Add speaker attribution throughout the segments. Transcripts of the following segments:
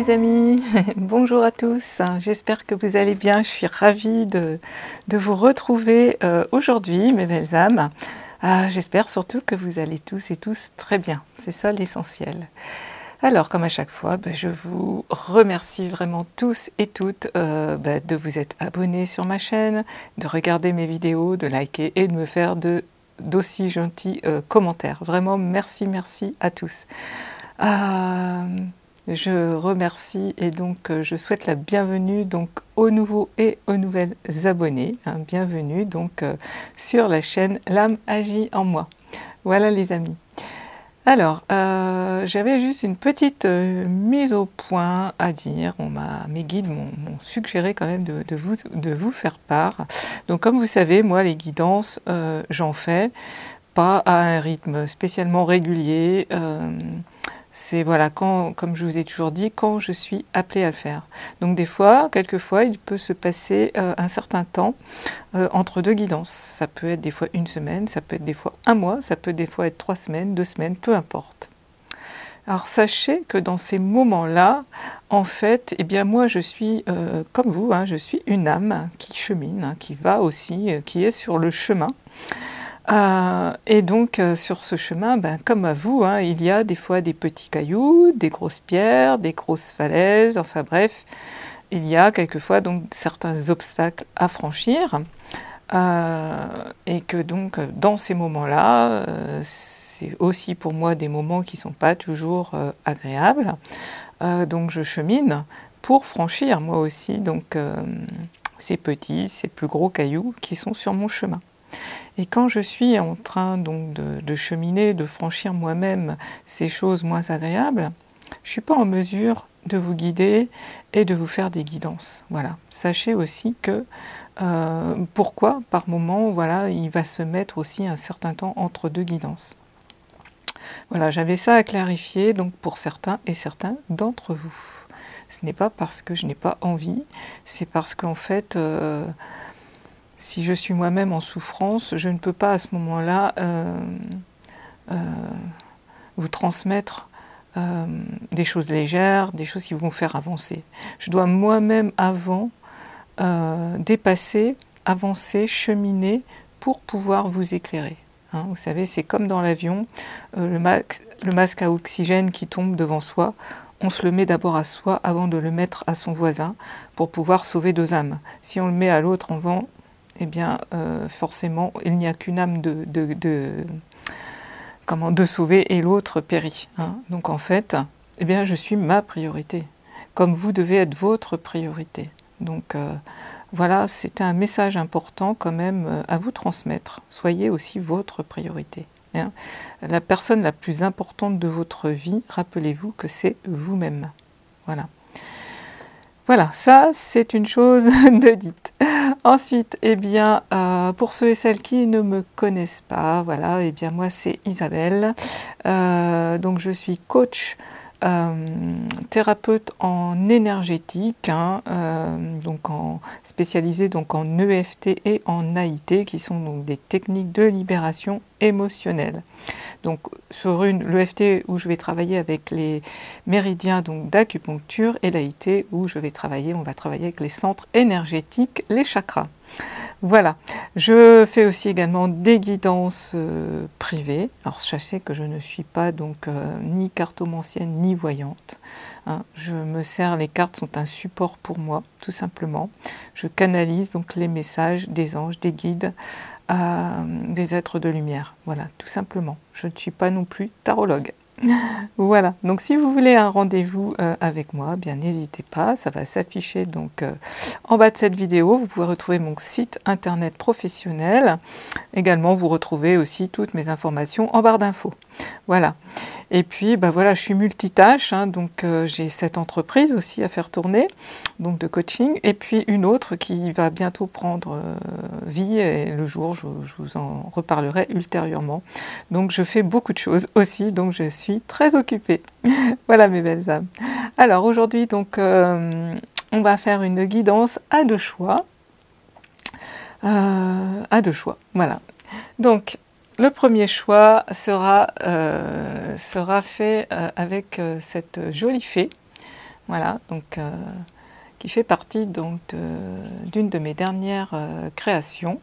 Speaker 1: les amis, bonjour à tous, j'espère que vous allez bien, je suis ravie de vous retrouver aujourd'hui mes belles âmes. J'espère surtout que vous allez tous et tous très bien, c'est ça l'essentiel. Alors comme à chaque fois, je vous remercie vraiment tous et toutes de vous être abonnés sur ma chaîne, de regarder mes vidéos, de liker et de me faire d'aussi gentils commentaires. Vraiment merci, merci à tous. Je remercie et donc je souhaite la bienvenue donc aux nouveaux et aux nouvelles abonnés. Bienvenue donc sur la chaîne L'âme agit en moi. Voilà les amis. Alors, j'avais juste une petite mise au point à dire. Mes guides m'ont suggéré quand même de vous faire part. Donc comme vous savez, moi les guidances, j'en fais pas à un rythme spécialement régulier. C'est voilà, comme je vous ai toujours dit, quand je suis appelée à le faire. Donc des fois, quelquefois, il peut se passer un certain temps entre deux guidances. Ça peut être des fois une semaine, ça peut être des fois un mois, ça peut des fois être 3 semaines, 2 semaines, peu importe. Alors sachez que dans ces moments-là, en fait, eh bien moi je suis comme vous, je suis une âme qui chemine, qui va aussi, qui est sur le chemin. Et donc sur ce chemin, comme à vous, il y a des fois des petits cailloux, des grosses pierres, des grosses falaises, enfin bref, il y a quelquefois donc certains obstacles à franchir, et que donc dans ces moments-là, c'est aussi pour moi des moments qui ne sont pas toujours agréables, donc je chemine pour franchir moi aussi donc ces petits, ces plus gros cailloux qui sont sur mon chemin. Et quand je suis en train donc de cheminer, de franchir moi-même ces choses moins agréables, je ne suis pas en mesure de vous guider et de vous faire des guidances. Voilà. Sachez aussi que pourquoi par moment, voilà, il va se mettre aussi un certain temps entre deux guidances. Voilà, j'avais ça à clarifier donc pour certains et certains d'entre vous. Ce n'est pas parce que je n'ai pas envie, c'est parce qu'en fait si je suis moi-même en souffrance, je ne peux pas à ce moment-là vous transmettre des choses légères, des choses qui vont vous faire avancer. Je dois moi-même avant dépasser, avancer, cheminer pour pouvoir vous éclairer. Vous savez, c'est comme dans l'avion, le masque à oxygène qui tombe devant soi, on se le met d'abord à soi avant de le mettre à son voisin pour pouvoir sauver 2 âmes. Si on le met à l'autre en vent, eh bien, forcément, il n'y a qu'une âme de sauver et l'autre périt. Donc en fait, eh bien, je suis ma priorité, comme vous devez être votre priorité. Donc voilà, c'était un message important quand même à vous transmettre. Soyez aussi votre priorité. La personne la plus importante de votre vie, rappelez-vous que c'est vous-même. Voilà. Voilà, ça c'est une chose de dite. Ensuite, eh bien, pour ceux et celles qui ne me connaissent pas, voilà, eh bien moi c'est Isabelle. Donc je suis coach, thérapeute en énergétique, donc spécialisée donc en EFT et en AIT, qui sont donc des techniques de libération émotionnelle. Donc sur l'EFT où je vais travailler avec les méridiens d'acupuncture et l'AIT où on va travailler avec les centres énergétiques, les chakras. Voilà, je fais aussi également des guidances privées. Alors sachez que je ne suis pas donc ni cartomancienne ni voyante. Je me sers, les cartes sont un support pour moi, tout simplement. Je canalise donc les messages des anges, des guides, des êtres de lumière. Voilà, tout simplement. Je ne suis pas non plus tarologue. Voilà, donc si vous voulez un rendez-vous avec moi, bien n'hésitez pas, ça va s'afficher donc en bas de cette vidéo. Vous pouvez retrouver mon site internet professionnel. Également, vous retrouvez aussi toutes mes informations en barre d'infos. Voilà. Et puis, voilà, je suis multitâche, donc j'ai cette entreprise aussi à faire tourner, donc de coaching, et puis une autre qui va bientôt prendre vie, et le jour, je vous en reparlerai ultérieurement. Donc je fais beaucoup de choses aussi, donc je suis très occupée. Voilà mes belles âmes. Alors aujourd'hui, donc, on va faire une guidance à 2 choix. À 2 choix, voilà. Donc, le premier choix sera fait avec cette jolie fée Voilà, donc qui fait partie donc d'une de mes dernières créations.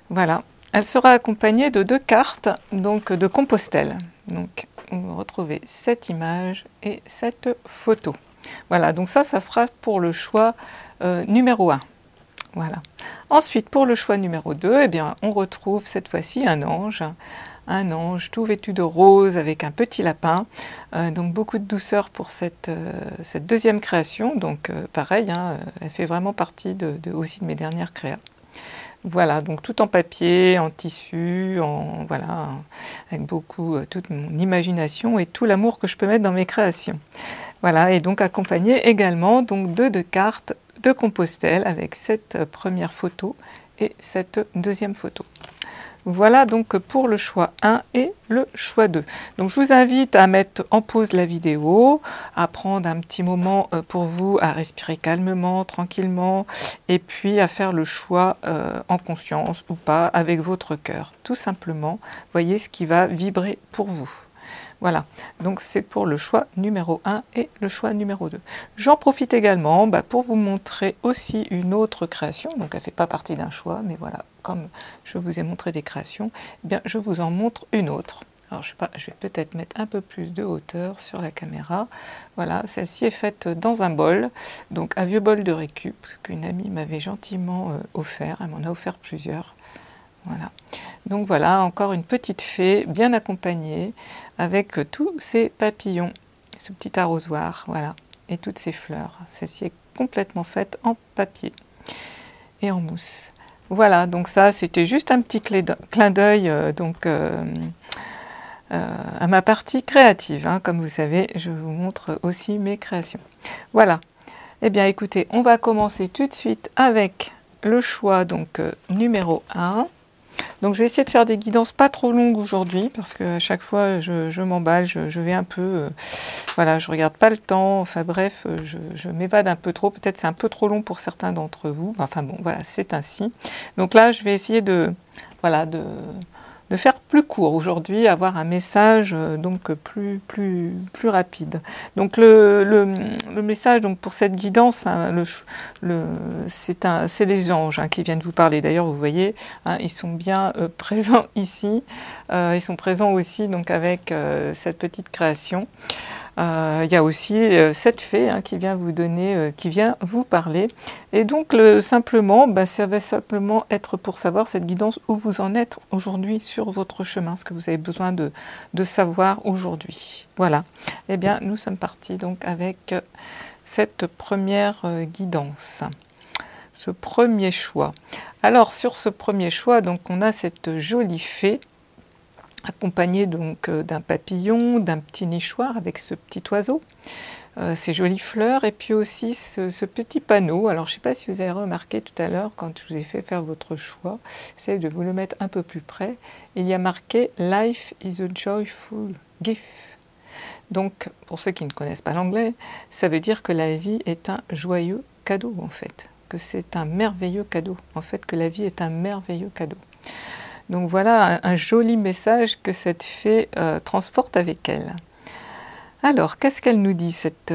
Speaker 1: Voilà, elle sera accompagnée de 2 cartes donc de Compostelle. Donc vous retrouvez cette image et cette photo. Voilà, donc ça sera pour le choix numéro 1. Voilà. Ensuite, pour le choix numéro 2, eh bien, on retrouve cette fois-ci un ange tout vêtu de rose avec un petit lapin. Donc beaucoup de douceur pour cette deuxième création. Donc pareil, hein, elle fait vraiment partie aussi de mes dernières créas. Voilà, donc tout en papier, en tissu, voilà, avec beaucoup, toute mon imagination et tout l'amour que je peux mettre dans mes créations. Voilà, et donc accompagné également donc, de 2 cartes de Compostelle avec cette première photo et cette deuxième photo. Voilà donc pour le choix 1 et le choix 2. Donc je vous invite à mettre en pause la vidéo, à prendre un petit moment pour vous, à respirer calmement, tranquillement, et puis à faire le choix en conscience ou pas avec votre cœur. Tout simplement, voyez ce qui va vibrer pour vous. Voilà, donc c'est pour le choix numéro 1 et le choix numéro 2. J'en profite également pour vous montrer aussi une autre création, donc elle ne fait pas partie d'un choix, mais voilà, comme je vous ai montré des créations, eh bien, je vous en montre une autre. Alors je sais pas, je vais peut-être mettre un peu plus de hauteur sur la caméra. Voilà, celle-ci est faite dans un bol, donc un vieux bol de récup qu'une amie m'avait gentiment offert, elle m'en a offert plusieurs. Voilà, donc voilà, encore une petite fée bien accompagnée avec tous ces papillons, ce petit arrosoir, voilà, et toutes ces fleurs. Celle-ci est complètement faite en papier et en mousse. Voilà, donc ça c'était juste un petit clin d'œil à ma partie créative. Hein. Comme vous savez, je vous montre aussi mes créations. Voilà, eh bien écoutez, on va commencer tout de suite avec le choix donc numéro 1. Donc je vais essayer de faire des guidances pas trop longues aujourd'hui parce qu'à chaque fois je m'emballe, je vais un peu, voilà, je regarde pas le temps, enfin bref, je m'évade un peu trop, peut-être c'est un peu trop long pour certains d'entre vous, enfin bon voilà, c'est ainsi. Donc là je vais essayer de, voilà, de faire plus court aujourd'hui, avoir un message donc plus rapide. Donc le message donc pour cette guidance, enfin, c'est les anges hein, qui viennent vous parler. D'ailleurs, vous voyez, hein, ils sont bien présents ici. Ils sont présents aussi donc avec cette petite création. Il y a aussi cette fée hein, qui vient vous donner, qui vient vous parler. Et donc simplement, ça va simplement être pour savoir cette guidance où vous en êtes aujourd'hui sur votre chemin, ce que vous avez besoin de savoir aujourd'hui. Voilà. Eh bien, nous sommes partis donc avec cette première guidance, ce premier choix. Alors sur ce premier choix, donc on a cette jolie fée accompagné donc d'un papillon, d'un petit nichoir avec ce petit oiseau, ces jolies fleurs et puis aussi ce petit panneau. Alors je ne sais pas si vous avez remarqué tout à l'heure quand je vous ai fait faire votre choix, j'essaie de vous le mettre un peu plus près, il y a marqué « Life is a joyful gift ». Donc pour ceux qui ne connaissent pas l'anglais, ça veut dire que la vie est un joyeux cadeau en fait, que c'est un merveilleux cadeau, en fait que la vie est un merveilleux cadeau. Donc voilà un joli message que cette fée transporte avec elle. Alors, qu'est-ce qu'elle nous dit, cette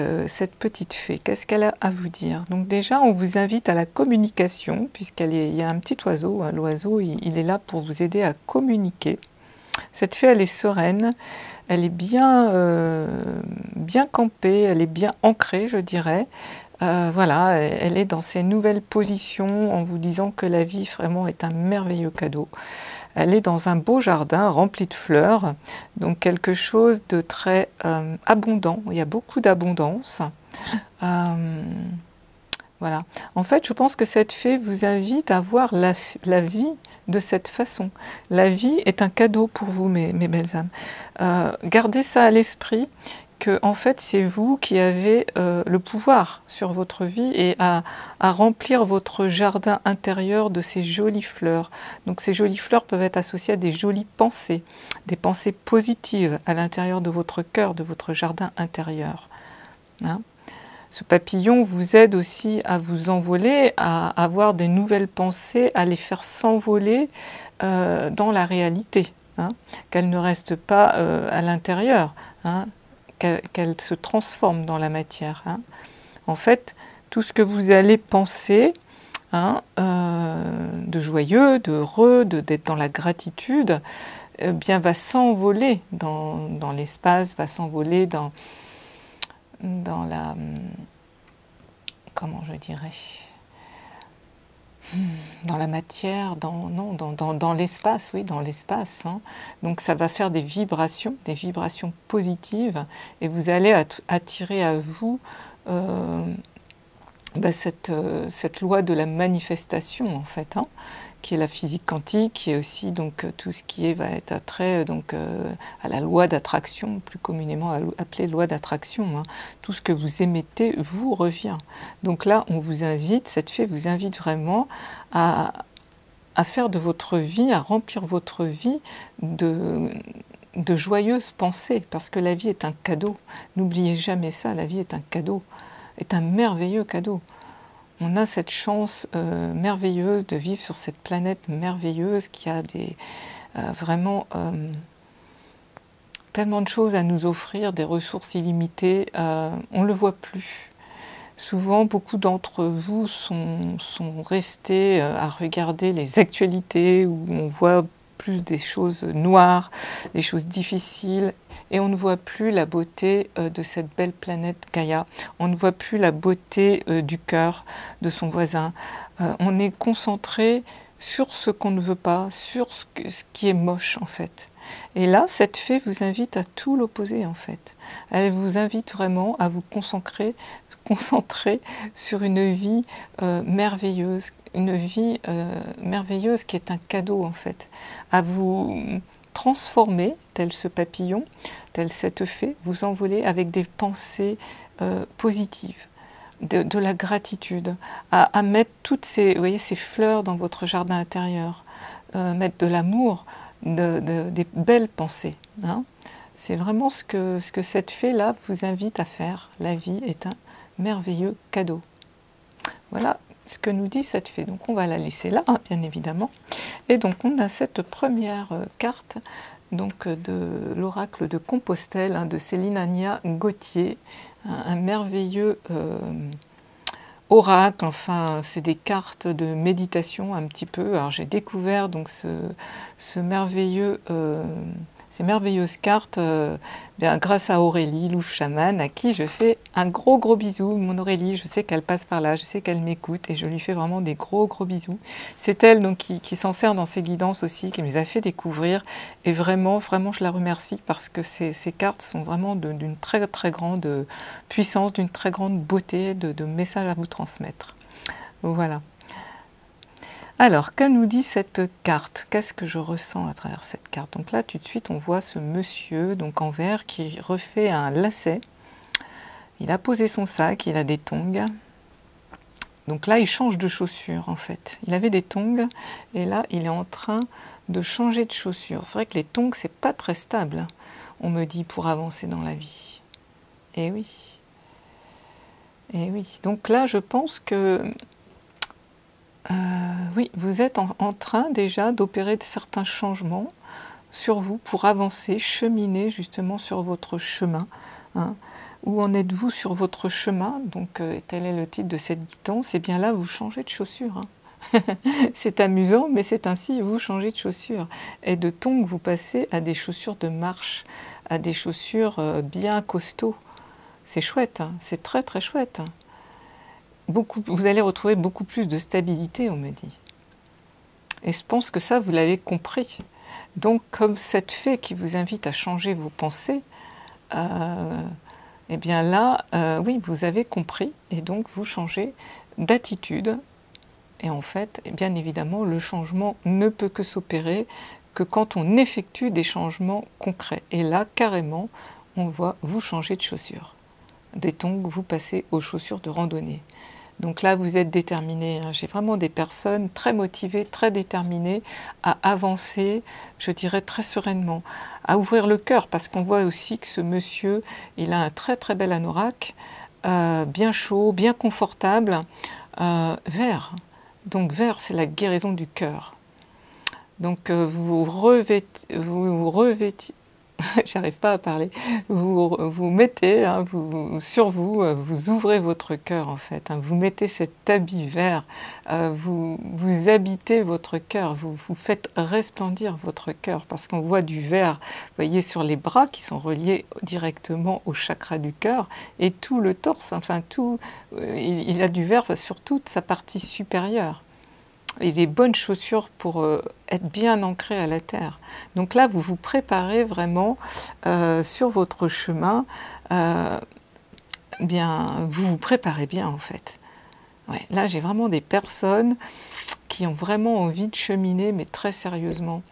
Speaker 1: petite fée? Qu'est-ce qu'elle a à vous dire? Donc déjà, on vous invite à la communication, puisqu'il y a un petit oiseau. Hein, l'oiseau, il est là pour vous aider à communiquer. Cette fée, elle est sereine, elle est bien campée, elle est bien ancrée, je dirais. Voilà, elle est dans ses nouvelles positions en vous disant que la vie vraiment est un merveilleux cadeau. Elle est dans un beau jardin rempli de fleurs, donc quelque chose de très abondant. Il y a beaucoup d'abondance. Voilà. En fait, je pense que cette fée vous invite à voir la vie de cette façon. La vie est un cadeau pour vous, mes belles âmes. Gardez ça à l'esprit, que en fait, c'est vous qui avez le pouvoir sur votre vie et à remplir votre jardin intérieur de ces jolies fleurs. Donc ces jolies fleurs peuvent être associées à des jolies pensées, des pensées positives à l'intérieur de votre cœur, de votre jardin intérieur. Hein? Ce papillon vous aide aussi à vous envoler, à avoir des nouvelles pensées, à les faire s'envoler dans la réalité, hein, qu'elles ne restent pas à l'intérieur, hein, qu'elle se transforme dans la matière. Hein. En fait, tout ce que vous allez penser, hein, de joyeux, d'heureux, d'être dans la gratitude, eh bien, va s'envoler dans l'espace, va s'envoler dans la... Comment je dirais, dans la matière, dans l'espace, oui, dans l'espace. Hein. Donc ça va faire des vibrations positives, et vous allez attirer à vous cette loi de la manifestation, en fait, hein, qui est la physique quantique, qui est aussi donc tout ce qui va être attrait à la loi d'attraction, plus communément appelée loi d'attraction. Hein. Tout ce que vous émettez vous revient. Donc là, on vous invite, cette fée vous invite vraiment à faire de votre vie, à remplir votre vie de joyeuses pensées, parce que la vie est un cadeau. N'oubliez jamais ça, la vie est un cadeau, est un merveilleux cadeau. On a cette chance merveilleuse de vivre sur cette planète merveilleuse qui a vraiment tellement de choses à nous offrir, des ressources illimitées. On ne le voit plus. Souvent, beaucoup d'entre vous sont restés à regarder les actualités où on voit plus des choses noires, des choses difficiles, et on ne voit plus la beauté de cette belle planète Gaïa. On ne voit plus la beauté du cœur de son voisin. On est concentré sur ce qu'on ne veut pas, sur ce qui est moche en fait. Et là, cette fée vous invite à tout l'opposé en fait. Elle vous invite vraiment à vous concentrer sur une vie merveilleuse, une vie merveilleuse qui est un cadeau en fait, à vous transformer, tel ce papillon, tel cette fée, vous envoler avec des pensées positives, de la gratitude, à mettre toutes ces, vous voyez, ces fleurs dans votre jardin intérieur, mettre de l'amour, des belles pensées. Hein. C'est vraiment ce que cette fée-là vous invite à faire. La vie est un merveilleux cadeau. Voilà ce que nous dit cette fée. Donc on va la laisser là, hein, bien évidemment. Et donc on a cette première carte donc, de l'oracle de Compostelle, hein, de Céline Ania Gauthier, un merveilleux oracle. Enfin, c'est des cartes de méditation un petit peu. Alors j'ai découvert donc ces merveilleuses cartes bien, grâce à Aurélie, Louvre Chamane, à qui je fais un gros bisou. Mon Aurélie, je sais qu'elle passe par là, je sais qu'elle m'écoute, et je lui fais vraiment des gros bisous. C'est elle donc qui s'en sert dans ses guidances aussi, qui me les a fait découvrir, et vraiment je la remercie parce que ces cartes sont vraiment d'une très grande puissance, d'une très grande beauté de messages à vous transmettre. Voilà. Alors, que nous dit cette carte? Qu'est-ce que je ressens à travers cette carte? Donc là, tout de suite, on voit ce monsieur donc en vert qui refait un lacet. Il a posé son sac, il a des tongs. Donc là, il change de chaussures, en fait. Il avait des tongs, et là, il est en train de changer de chaussures. C'est vrai que les tongs, c'est pas très stable, on me dit, pour avancer dans la vie. Eh oui. Eh oui. Donc là, je pense que... oui, vous êtes en train déjà d'opérer certains changements sur vous pour avancer, cheminer justement sur votre chemin. Hein. Où en êtes-vous sur votre chemin? Donc tel est le titre de cette guidance. Et bien là, vous changez de chaussures. Hein. C'est amusant, mais c'est ainsi, vous changez de chaussures. Et de tongs, vous passez à des chaussures de marche, à des chaussures bien costauds. C'est chouette, hein. C'est très chouette. Hein. Vous allez retrouver beaucoup plus de stabilité, on me dit. Et je pense que ça, vous l'avez compris. Donc, comme cette fée qui vous invite à changer vos pensées, eh bien là, oui, vous avez compris, et donc vous changez d'attitude. Et en fait, bien évidemment, le changement ne peut que s'opérer que quand on effectue des changements concrets. Et là, carrément, on voit vous changer de chaussures. Des tongs, vous passez aux chaussures de randonnée. Donc là, vous êtes déterminés. Hein. J'ai vraiment des personnes très motivées, très déterminées à avancer, je dirais très sereinement, à ouvrir le cœur, parce qu'on voit aussi que ce monsieur, il a un très bel anorak, bien chaud, bien confortable, vert. Donc vert, c'est la guérison du cœur. Donc vous revêtez j'arrive pas à parler, vous mettez, hein, sur vous, vous ouvrez votre cœur en fait, hein, vous mettez cet habit vert, vous habitez votre cœur, vous faites resplendir votre cœur, parce qu'on voit du vert, vous voyez, sur les bras qui sont reliés directement au chakra du cœur, et tout le torse, enfin tout, il a du vert sur toute sa partie supérieure. Et des bonnes chaussures pour être bien ancré à la terre. Donc là, vous vous préparez vraiment sur votre chemin. Bien, vous vous préparez bien en fait. Ouais, là, j'ai vraiment des personnes qui ont vraiment envie de cheminer, mais très sérieusement.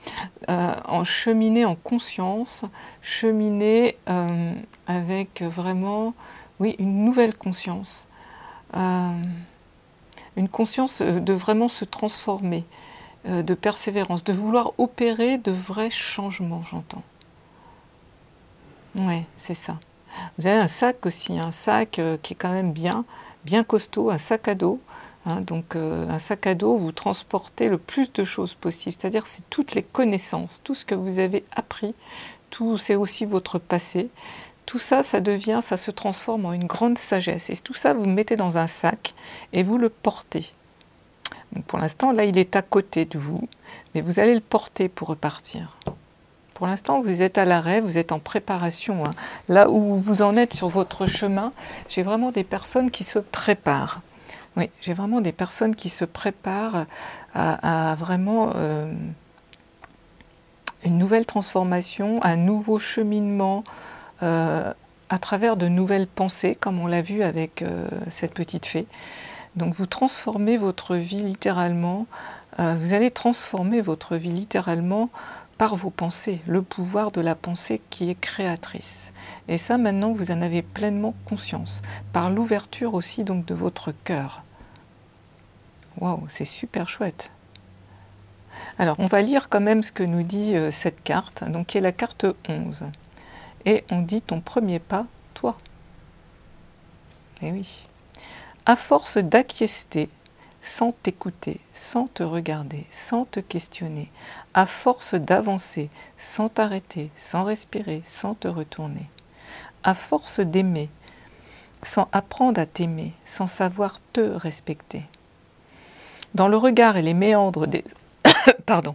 Speaker 1: En cheminer en conscience, cheminer avec vraiment, oui, une nouvelle conscience. Une conscience de vraiment se transformer, de persévérance, de vouloir opérer de vrais changements, j'entends. Ouais, c'est ça. Vous avez un sac aussi, un sac qui est quand même bien costaud, un sac à dos. Hein, donc un sac à dos, vous transportez le plus de choses possible, c'est-à-dire c'est toutes les connaissances, tout ce que vous avez appris, tout, c'est aussi votre passé. Tout ça, ça devient, ça se transforme en une grande sagesse. Et tout ça, vous le mettez dans un sac et vous le portez. Donc pour l'instant, là, il est à côté de vous, mais vous allez le porter pour repartir. Pour l'instant, vous êtes à l'arrêt, vous êtes en préparation. Hein. Là où vous en êtes sur votre chemin, j'ai vraiment des personnes qui se préparent. Oui, j'ai vraiment des personnes qui se préparent à vraiment une nouvelle transformation, un nouveau cheminement, à travers de nouvelles pensées, comme on l'a vu avec cette petite fée. Donc vous transformez votre vie littéralement, vous allez transformer votre vie littéralement par vos pensées, le pouvoir de la pensée qui est créatrice. Et ça maintenant vous en avez pleinement conscience, par l'ouverture aussi donc de votre cœur. Waouh, c'est super chouette. Alors on va lire quand même ce que nous dit cette carte, donc qui est la carte 11. Et on dit ton premier pas, toi. Eh oui. À force d'acquiescer, sans t'écouter, sans te regarder, sans te questionner, à force d'avancer, sans t'arrêter, sans respirer, sans te retourner, à force d'aimer, sans apprendre à t'aimer, sans savoir te respecter. Dans le regard et les méandres des... Pardon.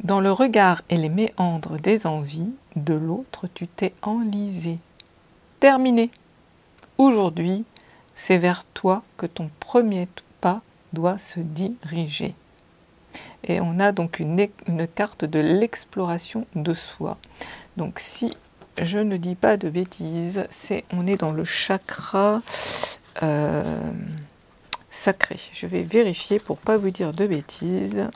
Speaker 1: Dans le regard et les méandres des envies de l'autre, tu t'es enlisé. Terminé. Aujourd'hui, c'est vers toi que ton premier pas doit se diriger. Et on a donc une carte de l'exploration de soi. Donc si je ne dis pas de bêtises, on est dans le chakra sacré. Je vais vérifier pour ne pas vous dire de bêtises.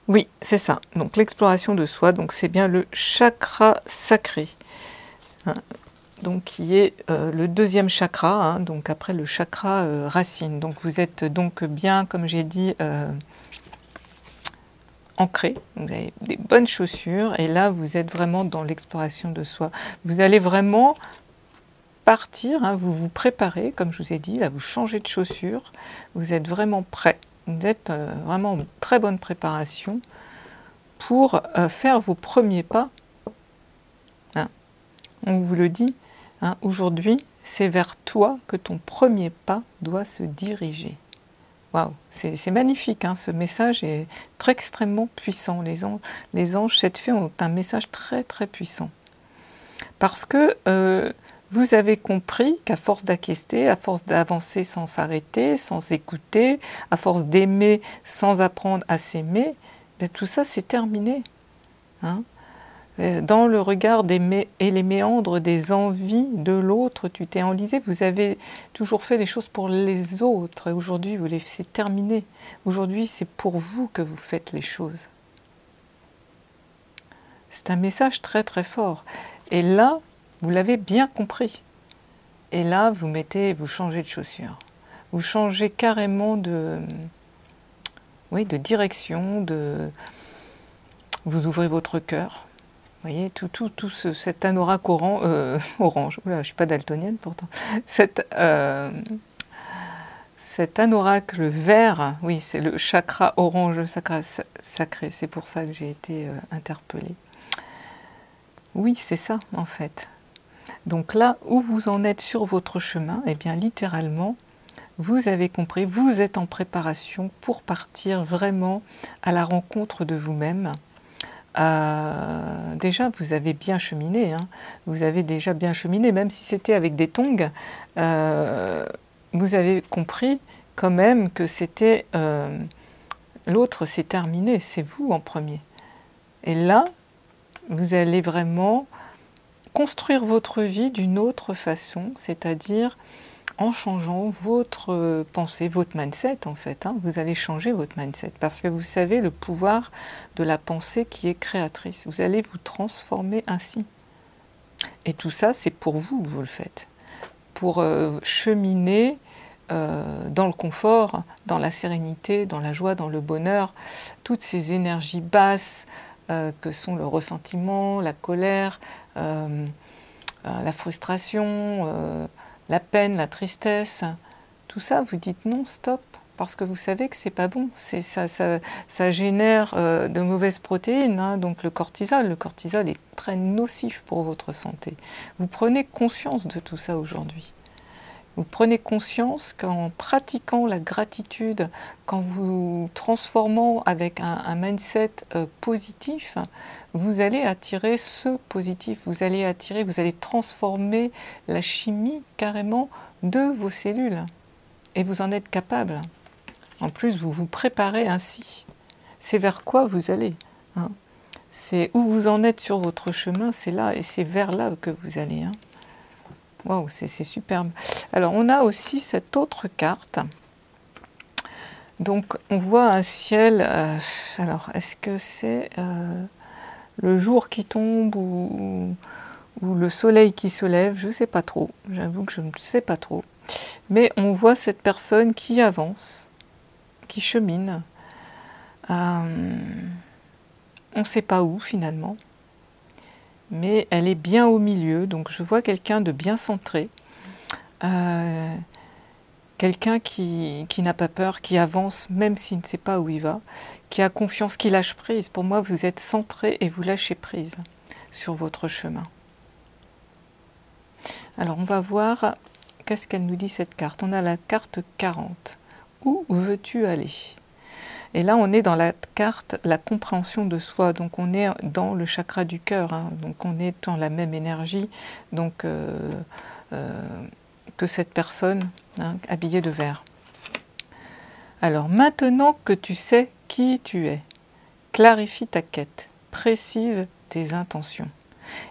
Speaker 1: Oui, c'est ça. Donc l'exploration de soi, donc c'est bien le chakra sacré, hein, donc qui est le deuxième chakra, hein, donc après le chakra racine. Donc vous êtes donc bien, comme j'ai dit, ancré. Vous avez des bonnes chaussures et là vous êtes vraiment dans l'exploration de soi. Vous allez vraiment partir, hein, vous vous préparez, comme je vous ai dit, là vous changez de chaussures, vous êtes vraiment prêt. Vous êtes vraiment en très bonne préparation pour faire vos premiers pas. Hein. On vous le dit, hein, aujourd'hui, c'est vers toi que ton premier pas doit se diriger. Waouh, c'est magnifique, hein, ce message est très extrêmement puissant. Les anges, cette fée, ont un message très très puissant. Parce que vous avez compris qu'à force d'acquiescer, à force d'avancer sans s'arrêter, sans écouter, à force d'aimer sans apprendre à s'aimer, ben tout ça c'est terminé. Hein. Dans le regard et les méandres des envies de l'autre, tu t'es enlisé. Vous avez toujours fait les choses pour les autres. Et aujourd'hui, c'est terminé. Aujourd'hui, c'est pour vous que vous faites les choses. C'est un message très très fort. Et là, vous l'avez bien compris. Et là, vous changez de chaussures. Vous changez carrément de direction, vous ouvrez votre cœur. Vous voyez, cet anorak orange. Oula, je ne suis pas daltonienne pourtant. Cet anorak, le vert, oui, c'est le chakra orange, le chakra sacré. C'est pour ça que j'ai été interpellée. Oui, c'est ça en fait. Donc là où vous en êtes sur votre chemin, eh bien littéralement, vous avez compris, vous êtes en préparation pour partir vraiment à la rencontre de vous-même. Déjà, vous avez bien cheminé, hein. Vous avez déjà bien cheminé, même si c'était avec des tongs, vous avez compris quand même que c'était l'autre, c'est terminé, c'est vous en premier. Et là, vous allez vraiment construire votre vie d'une autre façon, c'est-à-dire en changeant votre pensée, votre mindset en fait. Hein. Vous allez changer votre mindset parce que vous savez le pouvoir de la pensée qui est créatrice. Vous allez vous transformer ainsi. Et tout ça, c'est pour vous que vous le faites. Pour cheminer dans le confort, dans la sérénité, dans la joie, dans le bonheur, toutes ces énergies basses que sont le ressentiment, la colère, la frustration, la peine, la tristesse, tout ça, vous dites non, stop, parce que vous savez que c'est pas bon. Ça génère de mauvaises protéines, hein, donc le cortisol. Le cortisol est très nocif pour votre santé. Vous prenez conscience de tout ça aujourd'hui. Vous prenez conscience qu'en pratiquant la gratitude, qu'en vous transformant avec un mindset positif, vous allez attirer ce positif, vous allez transformer la chimie carrément de vos cellules. Et vous en êtes capable. En plus, vous vous préparez ainsi. C'est vers quoi vous allez, hein. C'est où vous en êtes sur votre chemin, c'est là, et c'est vers là que vous allez, hein. Waouh, c'est superbe. Alors, on a aussi cette autre carte. Donc, on voit un ciel. Alors, est-ce que c'est le jour qui tombe ou le soleil qui se lève? Je ne sais pas trop. J'avoue que je ne sais pas trop. Mais on voit cette personne qui avance, qui chemine. On ne sait pas où, finalement. Mais elle est bien au milieu, donc je vois quelqu'un de bien centré, quelqu'un qui n'a pas peur, qui avance même s'il ne sait pas où il va, qui a confiance, qui lâche prise. Pour moi, vous êtes centré et vous lâchez prise sur votre chemin. Alors, on va voir qu'est-ce qu'elle nous dit cette carte. On a la carte 40. Où veux-tu aller ? Et là, on est dans la carte, la compréhension de soi. Donc, on est dans le chakra du cœur. Hein. Donc, on est dans la même énergie donc, que cette personne, hein, habillée de vert. Alors, maintenant que tu sais qui tu es, clarifie ta quête, précise tes intentions.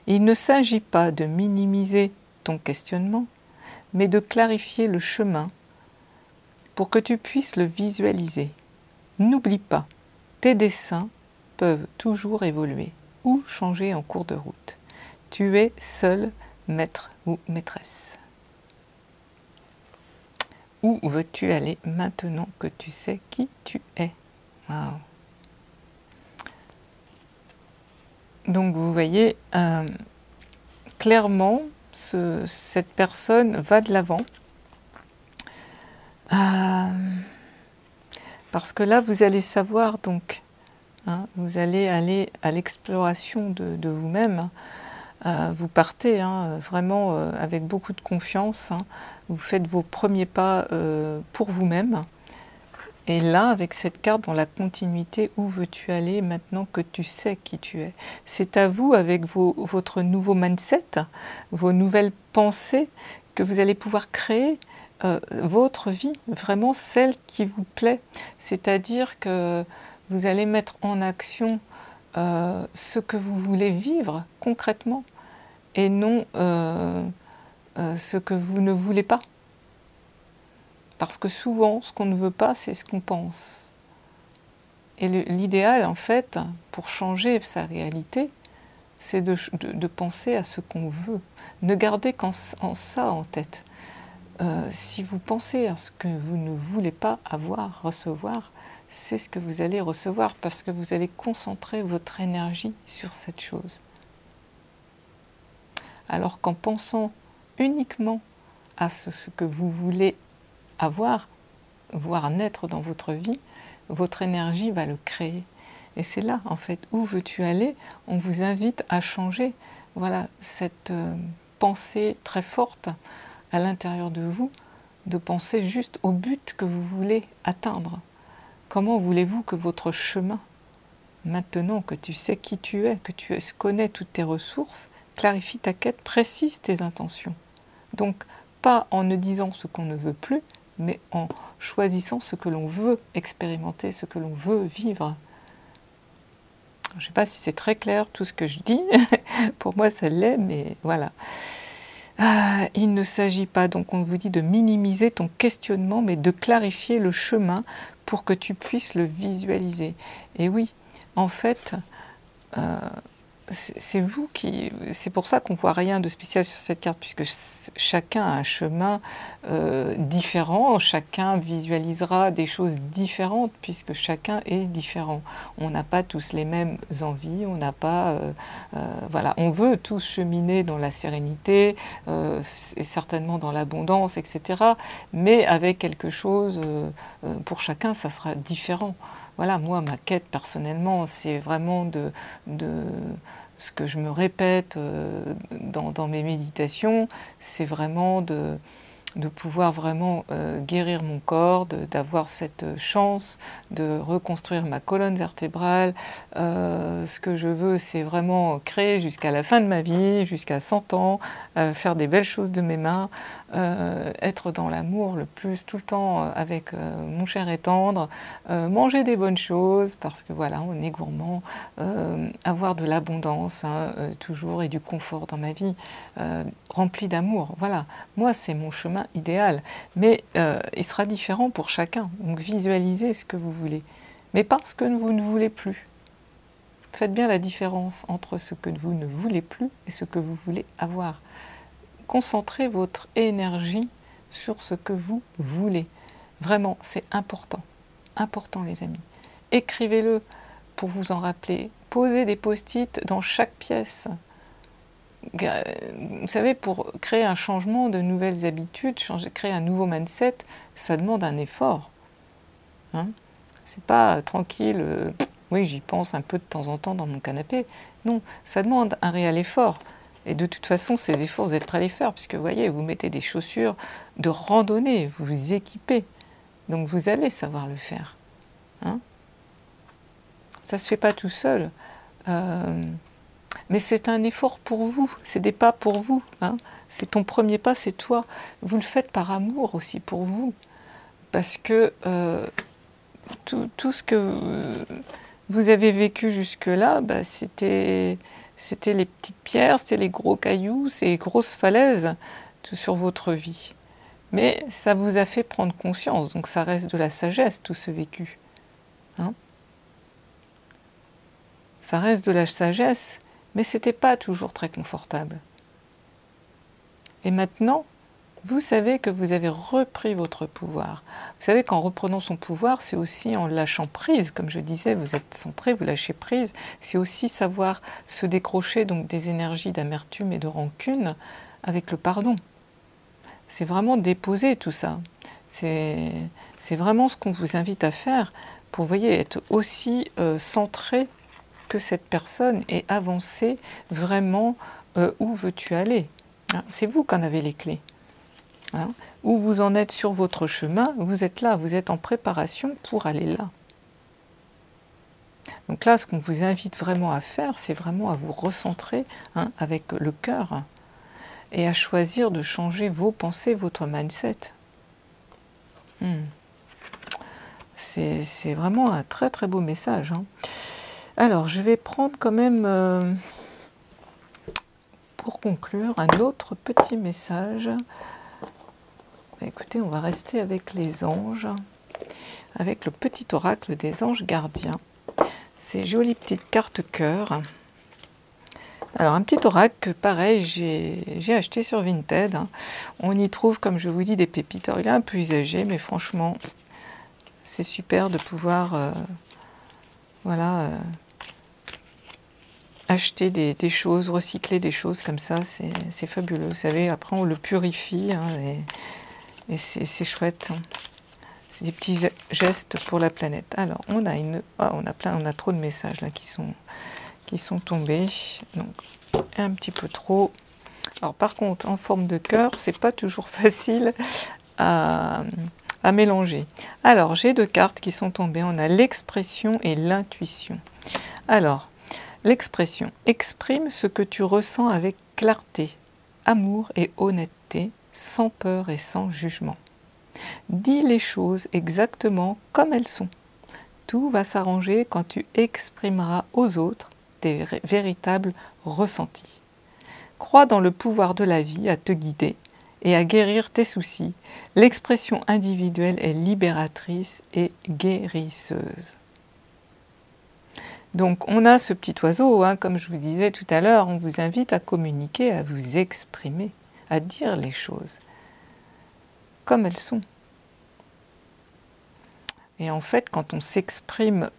Speaker 1: Il ne s'agit pas de minimiser ton questionnement, mais de clarifier le chemin pour que tu puisses le visualiser. N'oublie pas, tes desseins peuvent toujours évoluer ou changer en cours de route. Tu es seul maître ou maîtresse. Où veux-tu aller maintenant que tu sais qui tu es? Wow. Donc vous voyez, clairement, cette personne va de l'avant. Parce que là, vous allez savoir, donc, hein, vous allez aller à l'exploration de vous-même. Vous partez hein, vraiment avec beaucoup de confiance. Hein. Vous faites vos premiers pas pour vous-même. Et là, avec cette carte dans la continuité, où veux-tu aller maintenant que tu sais qui tu es? C'est à vous, avec votre nouveau mindset, vos nouvelles pensées, que vous allez pouvoir créer votre vie, vraiment celle qui vous plaît. C'est-à-dire que vous allez mettre en action ce que vous voulez vivre concrètement et non ce que vous ne voulez pas. Parce que souvent, ce qu'on ne veut pas, c'est ce qu'on pense. Et l'idéal, en fait, pour changer sa réalité, c'est de penser à ce qu'on veut. Ne gardez qu'en ça en tête. Si vous pensez à ce que vous ne voulez pas avoir, recevoir, c'est ce que vous allez recevoir parce que vous allez concentrer votre énergie sur cette chose. Alors qu'en pensant uniquement à ce que vous voulez avoir, voir naître dans votre vie, votre énergie va le créer. Et c'est là, en fait, où veux-tu aller? On vous invite à changer voilà, cette pensée très forte à l'intérieur de vous, de penser juste au but que vous voulez atteindre. Comment voulez-vous que votre chemin, maintenant que tu sais qui tu es, que tu connais toutes tes ressources, clarifie ta quête, précise tes intentions. Donc, pas en ne disant ce qu'on ne veut plus, mais en choisissant ce que l'on veut expérimenter, ce que l'on veut vivre. Je ne sais pas si c'est très clair tout ce que je dis, pour moi ça l'est, mais voilà. Il ne s'agit pas, donc on vous dit de minimiser ton questionnement, mais de clarifier le chemin pour que tu puisses le visualiser. Et oui, en fait, c'est vous qui... C'est pour ça qu'on ne voit rien de spécial sur cette carte, puisque chacun a un chemin différent, chacun visualisera des choses différentes, puisque chacun est différent. On n'a pas tous les mêmes envies, on n'a pas... voilà, on veut tous cheminer dans la sérénité, et certainement dans l'abondance, etc. Mais avec quelque chose, pour chacun, ça sera différent. Voilà, moi, ma quête personnellement, c'est vraiment de ce que je me répète dans mes méditations, c'est vraiment de pouvoir vraiment guérir mon corps, d'avoir cette chance de reconstruire ma colonne vertébrale. Ce que je veux, c'est vraiment créer jusqu'à la fin de ma vie, jusqu'à 100 ans, faire des belles choses de mes mains, être dans l'amour le plus tout le temps avec mon cher et tendre, manger des bonnes choses, parce que voilà, on est gourmand, avoir de l'abondance, hein, toujours, et du confort dans ma vie, rempli d'amour. Voilà, moi c'est mon chemin idéal, mais il sera différent pour chacun. Donc visualisez ce que vous voulez, mais parce que vous ne voulez plus. Faites bien la différence entre ce que vous ne voulez plus et ce que vous voulez avoir. Concentrez votre énergie sur ce que vous voulez. Vraiment, c'est important. Important, les amis. Écrivez-le pour vous en rappeler. Posez des post-it dans chaque pièce. Vous savez, pour créer un changement, de nouvelles habitudes, créer un nouveau mindset, ça demande un effort. Hein? C'est pas tranquille, oui, j'y pense un peu de temps en temps dans mon canapé. Non, ça demande un réel effort. Et de toute façon, ces efforts, vous êtes prêts à les faire, puisque vous voyez, vous mettez des chaussures de randonnée, vous vous équipez. Donc vous allez savoir le faire. Hein? Ça ne se fait pas tout seul. Mais c'est un effort pour vous, c'est des pas pour vous. Hein. C'est ton premier pas, c'est toi. Vous le faites par amour aussi pour vous. Parce que tout ce que vous avez vécu jusque-là, bah, c'était les petites pierres, c'était les gros cailloux, ces grosses falaises sur votre vie. Mais ça vous a fait prendre conscience, donc ça reste de la sagesse, tout ce vécu. Hein? Ça reste de la sagesse, mais ce n'était pas toujours très confortable. Et maintenant, vous savez que vous avez repris votre pouvoir. Vous savez qu'en reprenant son pouvoir, c'est aussi en lâchant prise, comme je disais, vous êtes centré, vous lâchez prise. C'est aussi savoir se décrocher donc des énergies d'amertume et de rancune avec le pardon. C'est vraiment déposer tout ça. C'est vraiment ce qu'on vous invite à faire pour, vous voyez, être aussi centré que cette personne et avancer vraiment où veux-tu aller. Hein, c'est vous qui en avez les clés. Hein, où vous en êtes sur votre chemin, vous êtes là, vous êtes en préparation pour aller là. Donc là, ce qu'on vous invite vraiment à faire, c'est vraiment à vous recentrer, hein, avec le cœur et à choisir de changer vos pensées, votre mindset. C'est vraiment un très très beau message. Hein. Alors, je vais prendre quand même, pour conclure, un autre petit message. Écoutez, on va rester avec les anges, avec le petit oracle des anges gardiens. Ces jolies petites cartes cœur. Alors, un petit oracle que, pareil, j'ai acheté sur Vinted. Hein. On y trouve, comme je vous dis, des pépites. Alors, il est un peu usagé, mais franchement, c'est super de pouvoir voilà, acheter des choses, recycler des choses comme ça. C'est fabuleux. Vous savez, après, on le purifie, hein, et c'est chouette. C'est des petits gestes pour la planète. Alors, on a on a trop de messages là qui sont tombés. Donc, un petit peu trop. Alors par contre, en forme de cœur, c'est pas toujours facile à mélanger. Alors, j'ai 2 cartes qui sont tombées. On a l'expression et l'intuition. Alors, l'expression. Exprime ce que tu ressens avec clarté, amour et honnêteté, sans peur et sans jugement. Dis les choses exactement comme elles sont. Tout va s'arranger quand tu exprimeras aux autres tes véritables ressentis. Crois dans le pouvoir de la vie à te guider et à guérir tes soucis. L'expression individuelle est libératrice et guérisseuse. Donc on a ce petit oiseau, hein, comme je vous disais tout à l'heure, on vous invite à communiquer, à vous exprimer, à dire les choses comme elles sont. Et en fait, quand on s'exprime,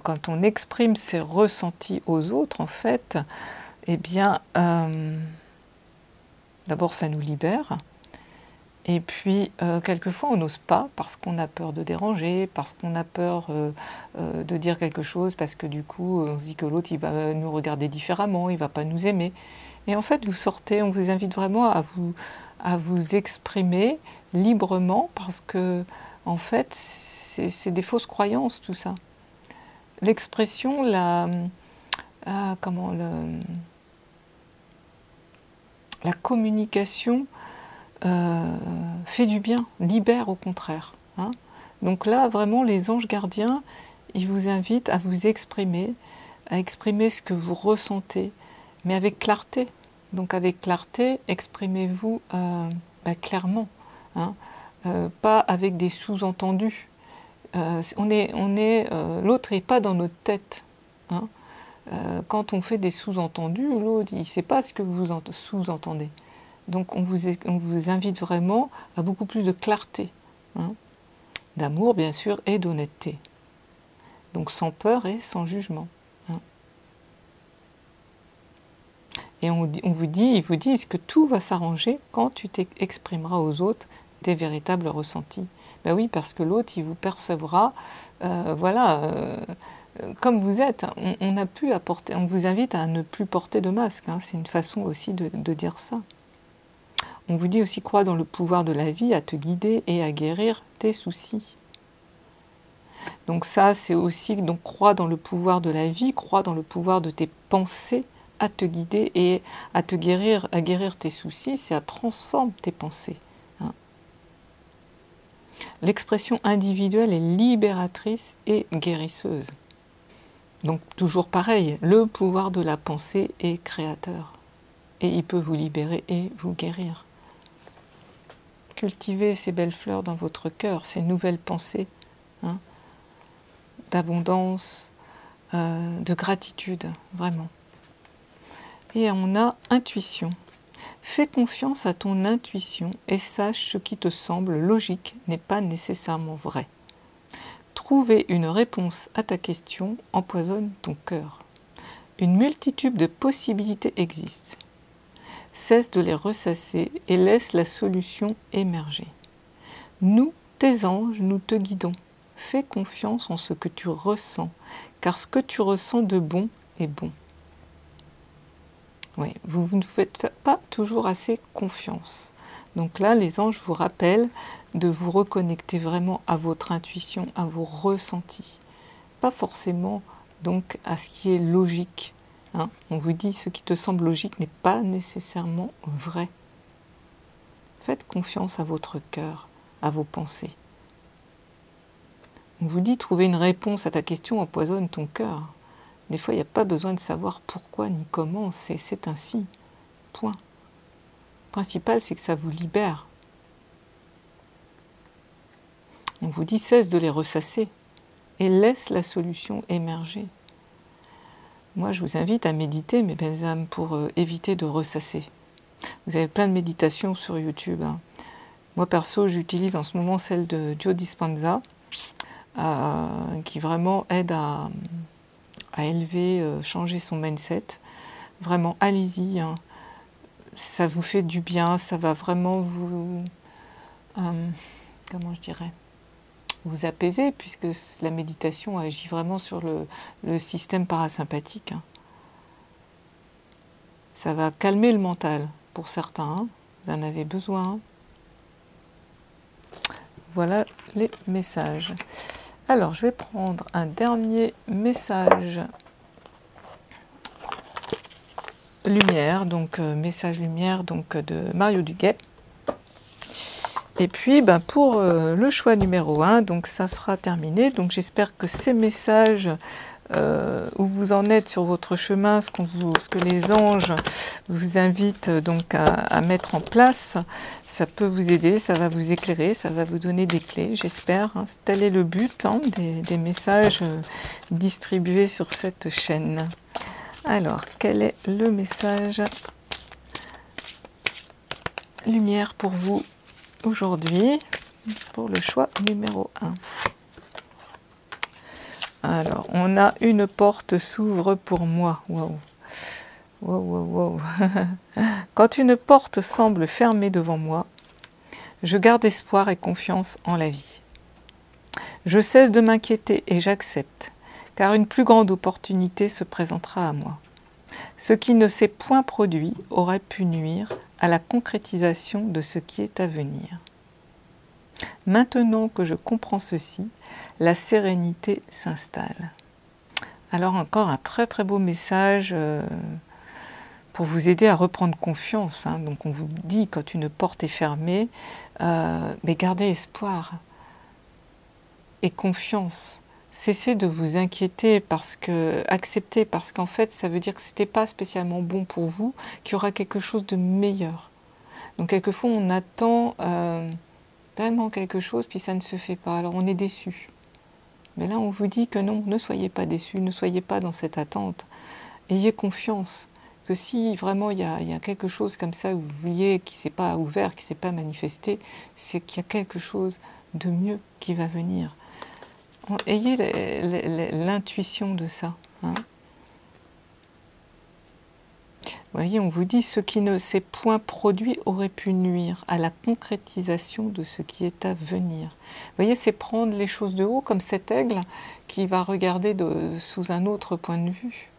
Speaker 1: quand on exprime ses ressentis aux autres, en fait, eh bien, d'abord ça nous libère. Et puis, quelquefois, on n'ose pas parce qu'on a peur de déranger, parce qu'on a peur de dire quelque chose, parce que du coup, on se dit que l'autre, il va nous regarder différemment, il ne va pas nous aimer. Et en fait, vous sortez, on vous invite vraiment à vous exprimer librement, parce que, en fait, c'est des fausses croyances, tout ça. L'expression, la communication, fait du bien, libère au contraire. Hein. Donc là, vraiment, les anges gardiens, ils vous invitent à vous exprimer, à exprimer ce que vous ressentez, mais avec clarté. Donc avec clarté, exprimez-vous clairement, hein, pas avec des sous-entendus. L'autre n'est pas dans notre tête. Hein. Quand on fait des sous-entendus, l'autre, il ne sait pas ce que vous sous-entendez. Donc on vous invite vraiment à beaucoup plus de clarté, hein, d'amour bien sûr et d'honnêteté. Donc sans peur et sans jugement. Hein. Et ils vous disent que tout va s'arranger quand tu t'exprimeras aux autres tes véritables ressentis. Ben oui, parce que l'autre, il vous percevra, comme vous êtes. On vous invite à ne plus porter de masque. Hein, c'est une façon aussi de dire ça. On vous dit aussi, crois dans le pouvoir de la vie, à te guider et à guérir tes soucis. Donc ça, c'est aussi, donc crois dans le pouvoir de la vie, crois dans le pouvoir de tes pensées, à te guider et à guérir tes soucis, c'est à transformer tes pensées. Hein. L'expression individuelle est libératrice et guérisseuse. Donc toujours pareil, le pouvoir de la pensée est créateur. Et il peut vous libérer et vous guérir. Cultivez ces belles fleurs dans votre cœur, ces nouvelles pensées, hein, d'abondance, de gratitude, vraiment. Et on a intuition. Fais confiance à ton intuition et sache ce qui te semble logique n'est pas nécessairement vrai. Trouver une réponse à ta question empoisonne ton cœur. Une multitude de possibilités existent. Cesse de les ressasser et laisse la solution émerger. Nous, tes anges, nous te guidons. Fais confiance en ce que tu ressens, car ce que tu ressens de bon est bon. Oui, vous ne faites pas toujours assez confiance. Donc là, les anges vous rappellent de vous reconnecter vraiment à votre intuition, à vos ressentis. Pas forcément donc à ce qui est logique. Hein, on vous dit ce qui te semble logique n'est pas nécessairement vrai. Faites confiance à votre cœur, à vos pensées. On vous dit trouver une réponse à ta question empoisonne ton cœur. Des fois, il n'y a pas besoin de savoir pourquoi ni comment, c'est ainsi. Point. Le principal, c'est que ça vous libère. On vous dit cesse de les ressasser et laisse la solution émerger. Moi, je vous invite à méditer, mes belles âmes, pour éviter de ressasser. Vous avez plein de méditations sur YouTube. Hein. Moi, perso, j'utilise en ce moment celle de Joe Dispenza, qui vraiment aide à élever, changer son mindset. Vraiment, allez-y. Hein. Ça vous fait du bien, ça va vraiment vous... comment je dirais, vous apaiser, puisque la méditation agit vraiment sur le système parasympathique. Hein. Ça va calmer le mental pour certains, hein. Vous en avez besoin. Voilà les messages. Alors, je vais prendre un dernier message lumière, donc message lumière donc, de Mario Duguay. Et puis, ben, pour le choix numéro 1, donc ça sera terminé. Donc, j'espère que ces messages où vous en êtes sur votre chemin, ce que les anges vous invitent donc à mettre en place, ça peut vous aider, ça va vous éclairer, ça va vous donner des clés, j'espère. Hein. Tel est le but hein, des messages distribués sur cette chaîne. Alors, quel est le message lumière pour vous aujourd'hui, pour le choix numéro 1? Alors, on a une porte s'ouvre pour moi. Waouh! Wow, wow, wow. Quand une porte semble fermée devant moi, je garde espoir et confiance en la vie. Je cesse de m'inquiéter et j'accepte, car une plus grande opportunité se présentera à moi. Ce qui ne s'est point produit aurait pu nuire à la concrétisation de ce qui est à venir. Maintenant que je comprends ceci, la sérénité s'installe. Alors encore un très très beau message pour vous aider à reprendre confiance. Hein. Donc on vous dit quand une porte est fermée, mais gardez espoir et confiance. Cessez de vous inquiéter, acceptez, parce qu'en fait ça veut dire que ce n'était pas spécialement bon pour vous, qu'il y aura quelque chose de meilleur. Donc quelquefois on attend tellement quelque chose, puis ça ne se fait pas, alors on est déçu. Mais là on vous dit que non, ne soyez pas déçus, ne soyez pas dans cette attente. Ayez confiance que si vraiment il y a quelque chose comme ça que vous vouliez, qui ne s'est pas ouvert, qui ne s'est pas manifesté, c'est qu'il y a quelque chose de mieux qui va venir. Ayez l'intuition de ça. Hein. Vous voyez, on vous dit ce qui ne s'est point produit aurait pu nuire à la concrétisation de ce qui est à venir. Vous voyez, c'est prendre les choses de haut, comme cet aigle qui va regarder sous un autre point de vue.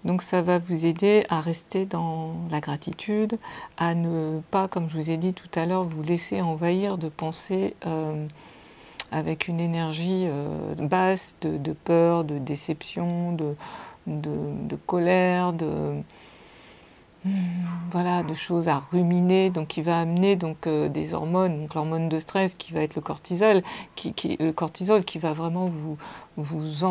Speaker 1: Donc ça va vous aider à rester dans la gratitude, à ne pas, comme je vous ai dit tout à l'heure, vous laisser envahir de pensées avec une énergie basse, de peur, de déception, de colère, voilà, de choses à ruminer, donc qui va amener donc, des hormones, donc l'hormone de stress qui va être le cortisol, le cortisol qui va vraiment vous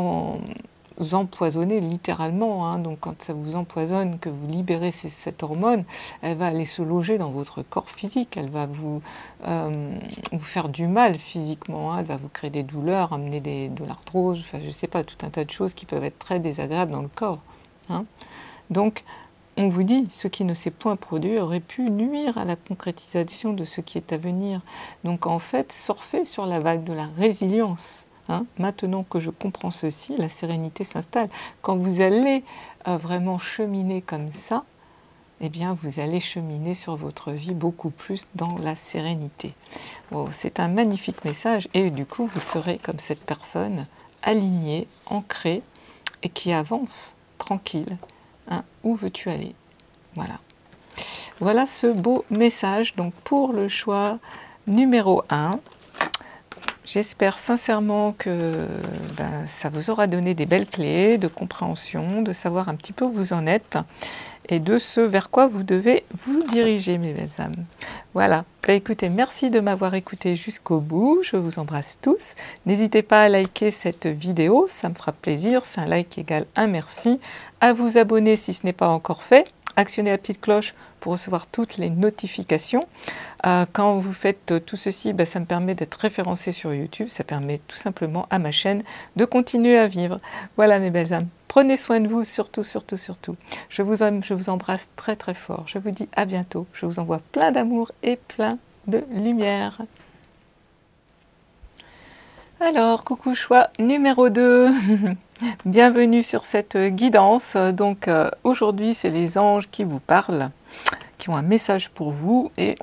Speaker 1: empoisonner littéralement. Hein. Donc quand ça vous empoisonne, que vous libérez cette hormone, elle va aller se loger dans votre corps physique, elle va vous faire du mal physiquement, hein. Elle va vous créer des douleurs, amener de l'arthrose, enfin, je ne sais pas, tout un tas de choses qui peuvent être très désagréables dans le corps. Hein. Donc on vous dit, ce qui ne s'est point produit aurait pu nuire à la concrétisation de ce qui est à venir. Donc en fait, surfez sur la vague de la résilience. Hein. Maintenant que je comprends ceci, la sérénité s'installe. Quand vous allez vraiment cheminer comme ça, eh bien vous allez cheminer sur votre vie beaucoup plus dans la sérénité. Wow, c'est un magnifique message et du coup vous serez comme cette personne alignée, ancrée et qui avance tranquille. Hein, où veux-tu aller? Voilà. Voilà ce beau message donc pour le choix numéro 1. J'espère sincèrement que ça vous aura donné des belles clés de compréhension, de savoir un petit peu où vous en êtes et de ce vers quoi vous devez vous diriger, mes belles âmes. Voilà, écoutez, merci de m'avoir écouté jusqu'au bout, je vous embrasse tous. N'hésitez pas à liker cette vidéo, ça me fera plaisir, c'est un like égale un merci. À vous abonner si ce n'est pas encore fait, actionnez la petite cloche pour recevoir toutes les notifications. Quand vous faites tout ceci, ça me permet d'être référencé sur YouTube, ça permet tout simplement à ma chaîne de continuer à vivre. Voilà mes belles âmes, prenez soin de vous, surtout, surtout, surtout. Je vous aime, je vous embrasse très très fort, je vous dis à bientôt, je vous envoie plein d'amour et plein de lumière. Alors, coucou choix numéro 2, bienvenue sur cette guidance. Donc aujourd'hui, c'est les anges qui vous parlent, qui ont un message pour vous et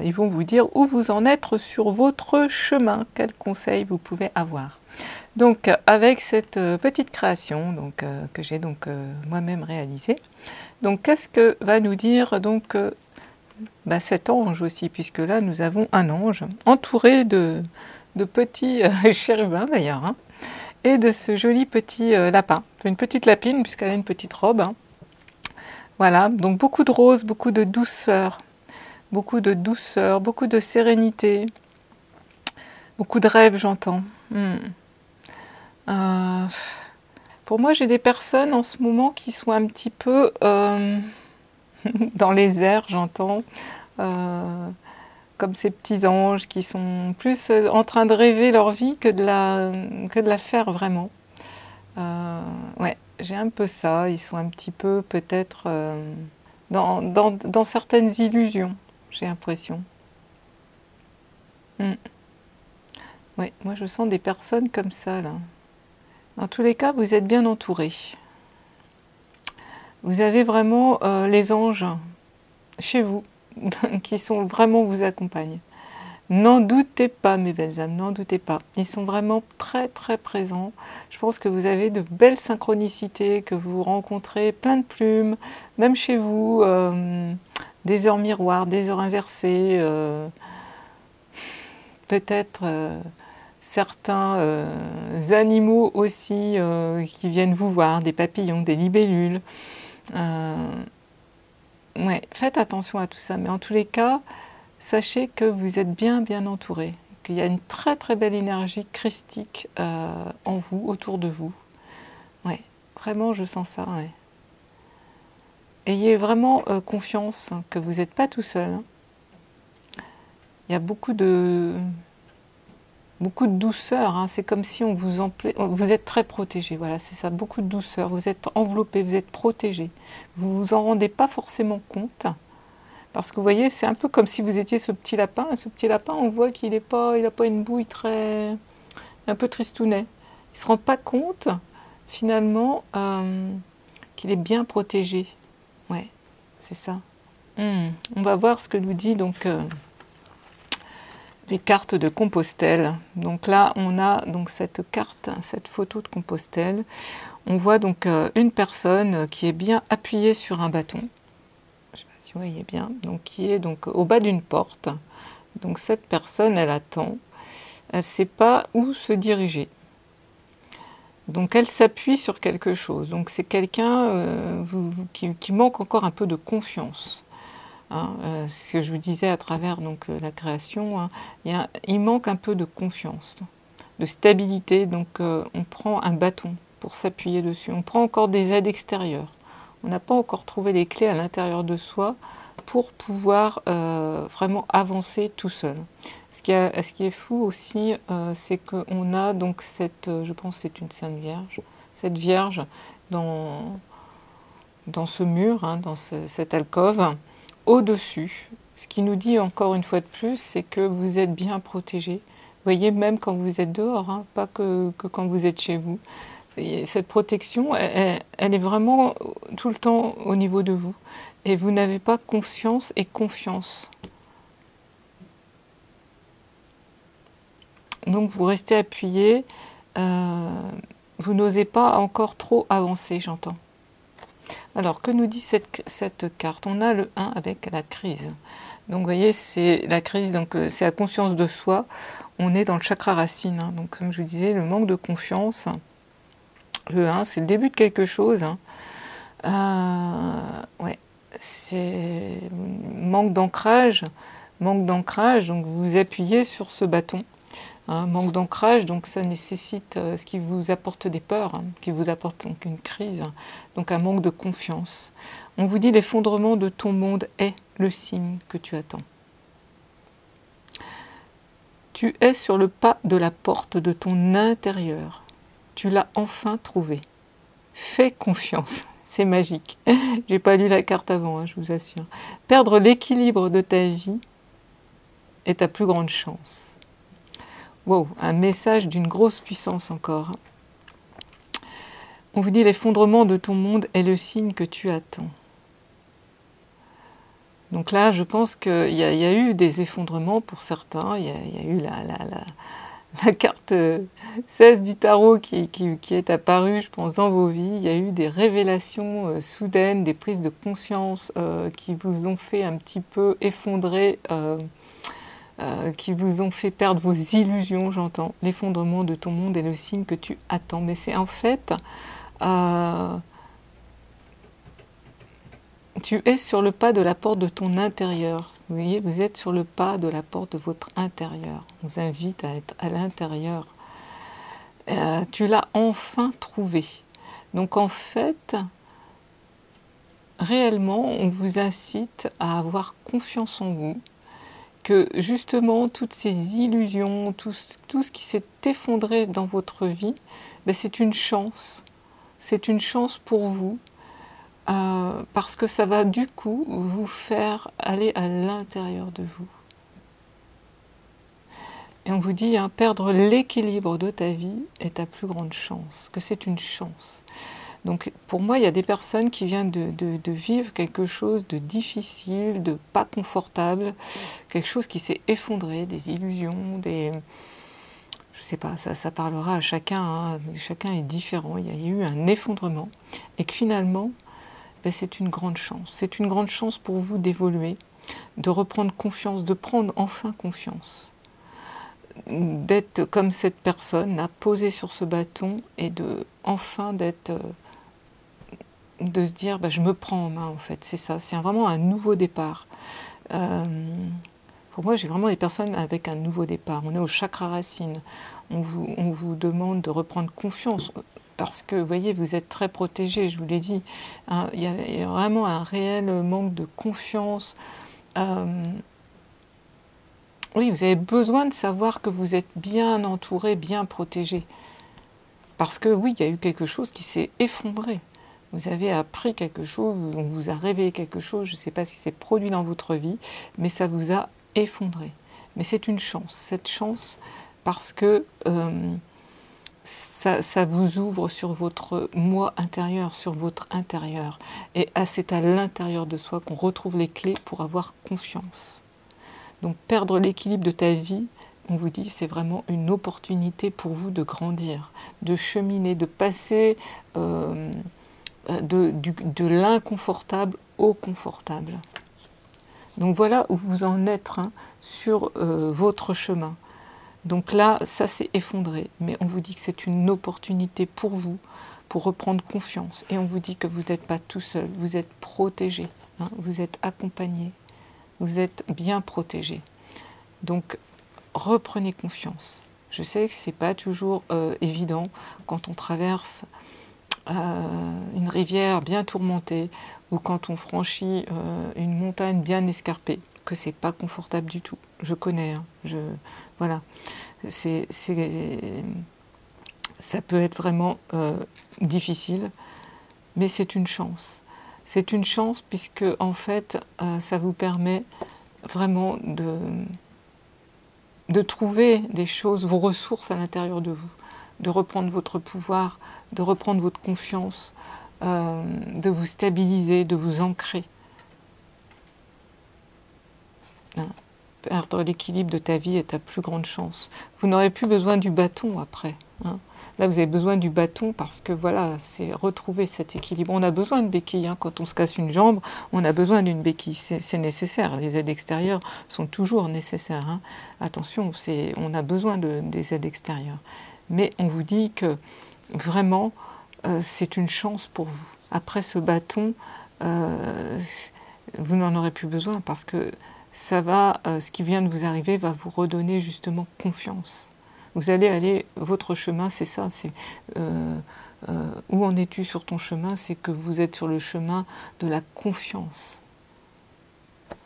Speaker 1: ils vont vous dire où vous en êtes sur votre chemin, quels conseils vous pouvez avoir. Donc avec cette petite création donc, que j'ai donc moi-même réalisée, donc qu'est-ce que va nous dire donc cet ange aussi, puisque là nous avons un ange entouré de petits chérubins d'ailleurs, hein, et de ce joli petit lapin. C'est une petite lapine puisqu'elle a une petite robe. Hein. Voilà, donc beaucoup de roses, beaucoup de douceur, beaucoup de sérénité, beaucoup de rêves j'entends. Pour moi j'ai des personnes en ce moment qui sont un petit peu dans les airs j'entends, comme ces petits anges qui sont plus en train de rêver leur vie que de la faire vraiment. Ouais, j'ai un peu ça, ils sont un petit peu peut-être dans certaines illusions, j'ai l'impression. Oui, moi je sens des personnes comme ça là. Dans tous les cas, vous êtes bien entourés. Vous avez vraiment les anges chez vous qui sont vraiment vous accompagnent. N'en doutez pas, mes belles âmes, n'en doutez pas. Ils sont vraiment très très présents. Je pense que vous avez de belles synchronicités, que vous rencontrez plein de plumes, même chez vous, des heures miroirs, des heures inversées, peut-être certains animaux aussi qui viennent vous voir, des papillons, des libellules. Ouais, faites attention à tout ça, mais en tous les cas, sachez que vous êtes bien entouré, qu'il y a une très très belle énergie christique en vous, autour de vous. Ouais, vraiment je sens ça. Ouais. Ayez vraiment confiance que vous n'êtes pas tout seul. Hein. Il y a beaucoup de douceur, hein. C'est comme si on vous vous êtes très protégé, voilà, c'est ça, beaucoup de douceur, vous êtes enveloppé, vous êtes protégé. Vous vous en rendez pas forcément compte, parce que vous voyez, c'est un peu comme si vous étiez ce petit lapin, et ce petit lapin, on voit qu'il n'a pas une bouille très, un peu tristounet. Il se rend pas compte, finalement, qu'il est bien protégé. Ouais, c'est ça. On va voir ce que nous dit donc les cartes de Compostelle. Donc là, on a donc cette carte, cette photo de Compostelle. On voit donc une personne qui est bien appuyée sur un bâton. Je ne sais pas si vous voyez bien. Donc qui est donc au bas d'une porte. Donc cette personne, elle attend. Elle ne sait pas où se diriger. Donc elle s'appuie sur quelque chose. Donc c'est quelqu'un qui manque encore un peu de confiance. Hein, ce que je vous disais à travers donc, la création, hein, il manque un peu de confiance, de stabilité, donc on prend un bâton pour s'appuyer dessus, on prend encore des aides extérieures, on n'a pas encore trouvé les clés à l'intérieur de soi pour pouvoir vraiment avancer tout seul. Ce qui est fou aussi, c'est qu'on a donc cette, je pense que c'est une Sainte Vierge, cette Vierge dans ce mur, hein, dans cette alcôve, au-dessus. Ce qui nous dit encore une fois de plus, c'est que vous êtes bien protégé. Vous voyez, même quand vous êtes dehors, hein, pas que quand vous êtes chez vous. Et cette protection, elle est vraiment tout le temps au niveau de vous. Et vous n'avez pas conscience et confiance. Donc vous restez appuyé. Vous n'osez pas encore trop avancer, j'entends. Alors, que nous dit cette carte? On a le 1 avec la crise. Donc, vous voyez, c'est la crise, donc c'est la conscience de soi. On est dans le chakra racine. Hein. Donc, comme je vous disais, le manque de confiance. Le 1, c'est le début de quelque chose. Hein. Ouais, c'est manque d'ancrage. Manque d'ancrage, donc vous vous appuyez sur ce bâton. Un manque d'ancrage, donc ça nécessite ce qui vous apporte des peurs, hein, qui vous apporte donc une crise, donc un manque de confiance. On vous dit l'effondrement de ton monde est le signe que tu attends. Tu es sur le pas de la porte de ton intérieur. Tu l'as enfin trouvé. Fais confiance. C'est magique. J'ai pas lu la carte avant, hein, je vous assure. Perdre l'équilibre de ta vie est ta plus grande chance. Wow, un message d'une grosse puissance encore. On vous dit l'effondrement de ton monde est le signe que tu attends. Donc là, je pense qu'il y a eu des effondrements pour certains. Il y a eu la carte 16 du tarot qui est apparue, je pense, dans vos vies. Il y a eu des révélations soudaines, des prises de conscience qui vous ont fait un petit peu effondrer, qui vous ont fait perdre vos illusions, j'entends. L'effondrement de ton monde est le signe que tu attends. Mais c'est en fait... tu es sur le pas de la porte de ton intérieur. Vous voyez, vous êtes sur le pas de la porte de votre intérieur. On vous invite à être à l'intérieur. Tu l'as enfin trouvé. Donc en fait, réellement, on vous incite à avoir confiance en vous, que justement, toutes ces illusions, tout ce qui s'est effondré dans votre vie, ben, c'est une chance. C'est une chance pour vous. Parce que ça va du coup vous faire aller à l'intérieur de vous. Et on vous dit, hein, perdre l'équilibre de ta vie est ta plus grande chance, que c'est une chance. Donc pour moi, il y a des personnes qui viennent de vivre quelque chose de difficile, de pas confortable, quelque chose qui s'est effondré, des illusions, des... Je sais pas, ça parlera à chacun, hein, chacun est différent, il y a eu un effondrement, et que finalement, ben, c'est une grande chance. C'est une grande chance pour vous d'évoluer, de reprendre confiance, de prendre enfin confiance. D'être comme cette personne, à poser sur ce bâton et de enfin d'être, de se dire, ben, je me prends en main en fait. C'est ça, c'est vraiment un nouveau départ. Pour moi, j'ai vraiment des personnes avec un nouveau départ. On est au chakra racine. On vous demande de reprendre confiance. Parce que, vous voyez, vous êtes très protégé, je vous l'ai dit. Hein, il y a vraiment un réel manque de confiance. Oui, vous avez besoin de savoir que vous êtes bien entouré, bien protégé. Parce que, oui, il y a eu quelque chose qui s'est effondré. Vous avez appris quelque chose, on vous a révélé quelque chose, je ne sais pas si c'est produit dans votre vie, mais ça vous a effondré. Mais c'est une chance, cette chance, parce que... ça vous ouvre sur votre moi intérieur, sur votre intérieur. Et c'est à l'intérieur de soi qu'on retrouve les clés pour avoir confiance. Donc perdre l'équilibre de ta vie, on vous dit, c'est vraiment une opportunité pour vous de grandir, de cheminer, de passer de l'inconfortable au confortable. Donc voilà où vous en êtes, hein, sur votre chemin. Donc là, ça s'est effondré, mais on vous dit que c'est une opportunité pour vous, pour reprendre confiance. Et on vous dit que vous n'êtes pas tout seul, vous êtes protégé, hein, vous êtes accompagné, vous êtes bien protégé. Donc reprenez confiance. Je sais que ce n'est pas toujours évident quand on traverse une rivière bien tourmentée ou quand on franchit une montagne bien escarpée, que c'est pas confortable du tout. Je connais, hein, voilà. Ça peut être vraiment difficile, mais c'est une chance. C'est une chance puisque en fait, ça vous permet vraiment de trouver des choses, vos ressources à l'intérieur de vous, de reprendre votre pouvoir, de reprendre votre confiance, de vous stabiliser, de vous ancrer. Hein. Perdre l'équilibre de ta vie est ta plus grande chance. Vous n'aurez plus besoin du bâton après. Hein. Là, vous avez besoin du bâton parce que voilà, c'est retrouver cet équilibre. On a besoin de béquilles. Hein. Quand on se casse une jambe, on a besoin d'une béquille. C'est nécessaire. Les aides extérieures sont toujours nécessaires. Hein. Attention, on a besoin des aides extérieures. Mais on vous dit que vraiment, c'est une chance pour vous. Après ce bâton, vous n'en aurez plus besoin parce que ça va, ce qui vient de vous arriver va vous redonner justement confiance. Vous allez aller, votre chemin, c'est ça, c'est où en es-tu sur ton chemin? C'est que vous êtes sur le chemin de la confiance.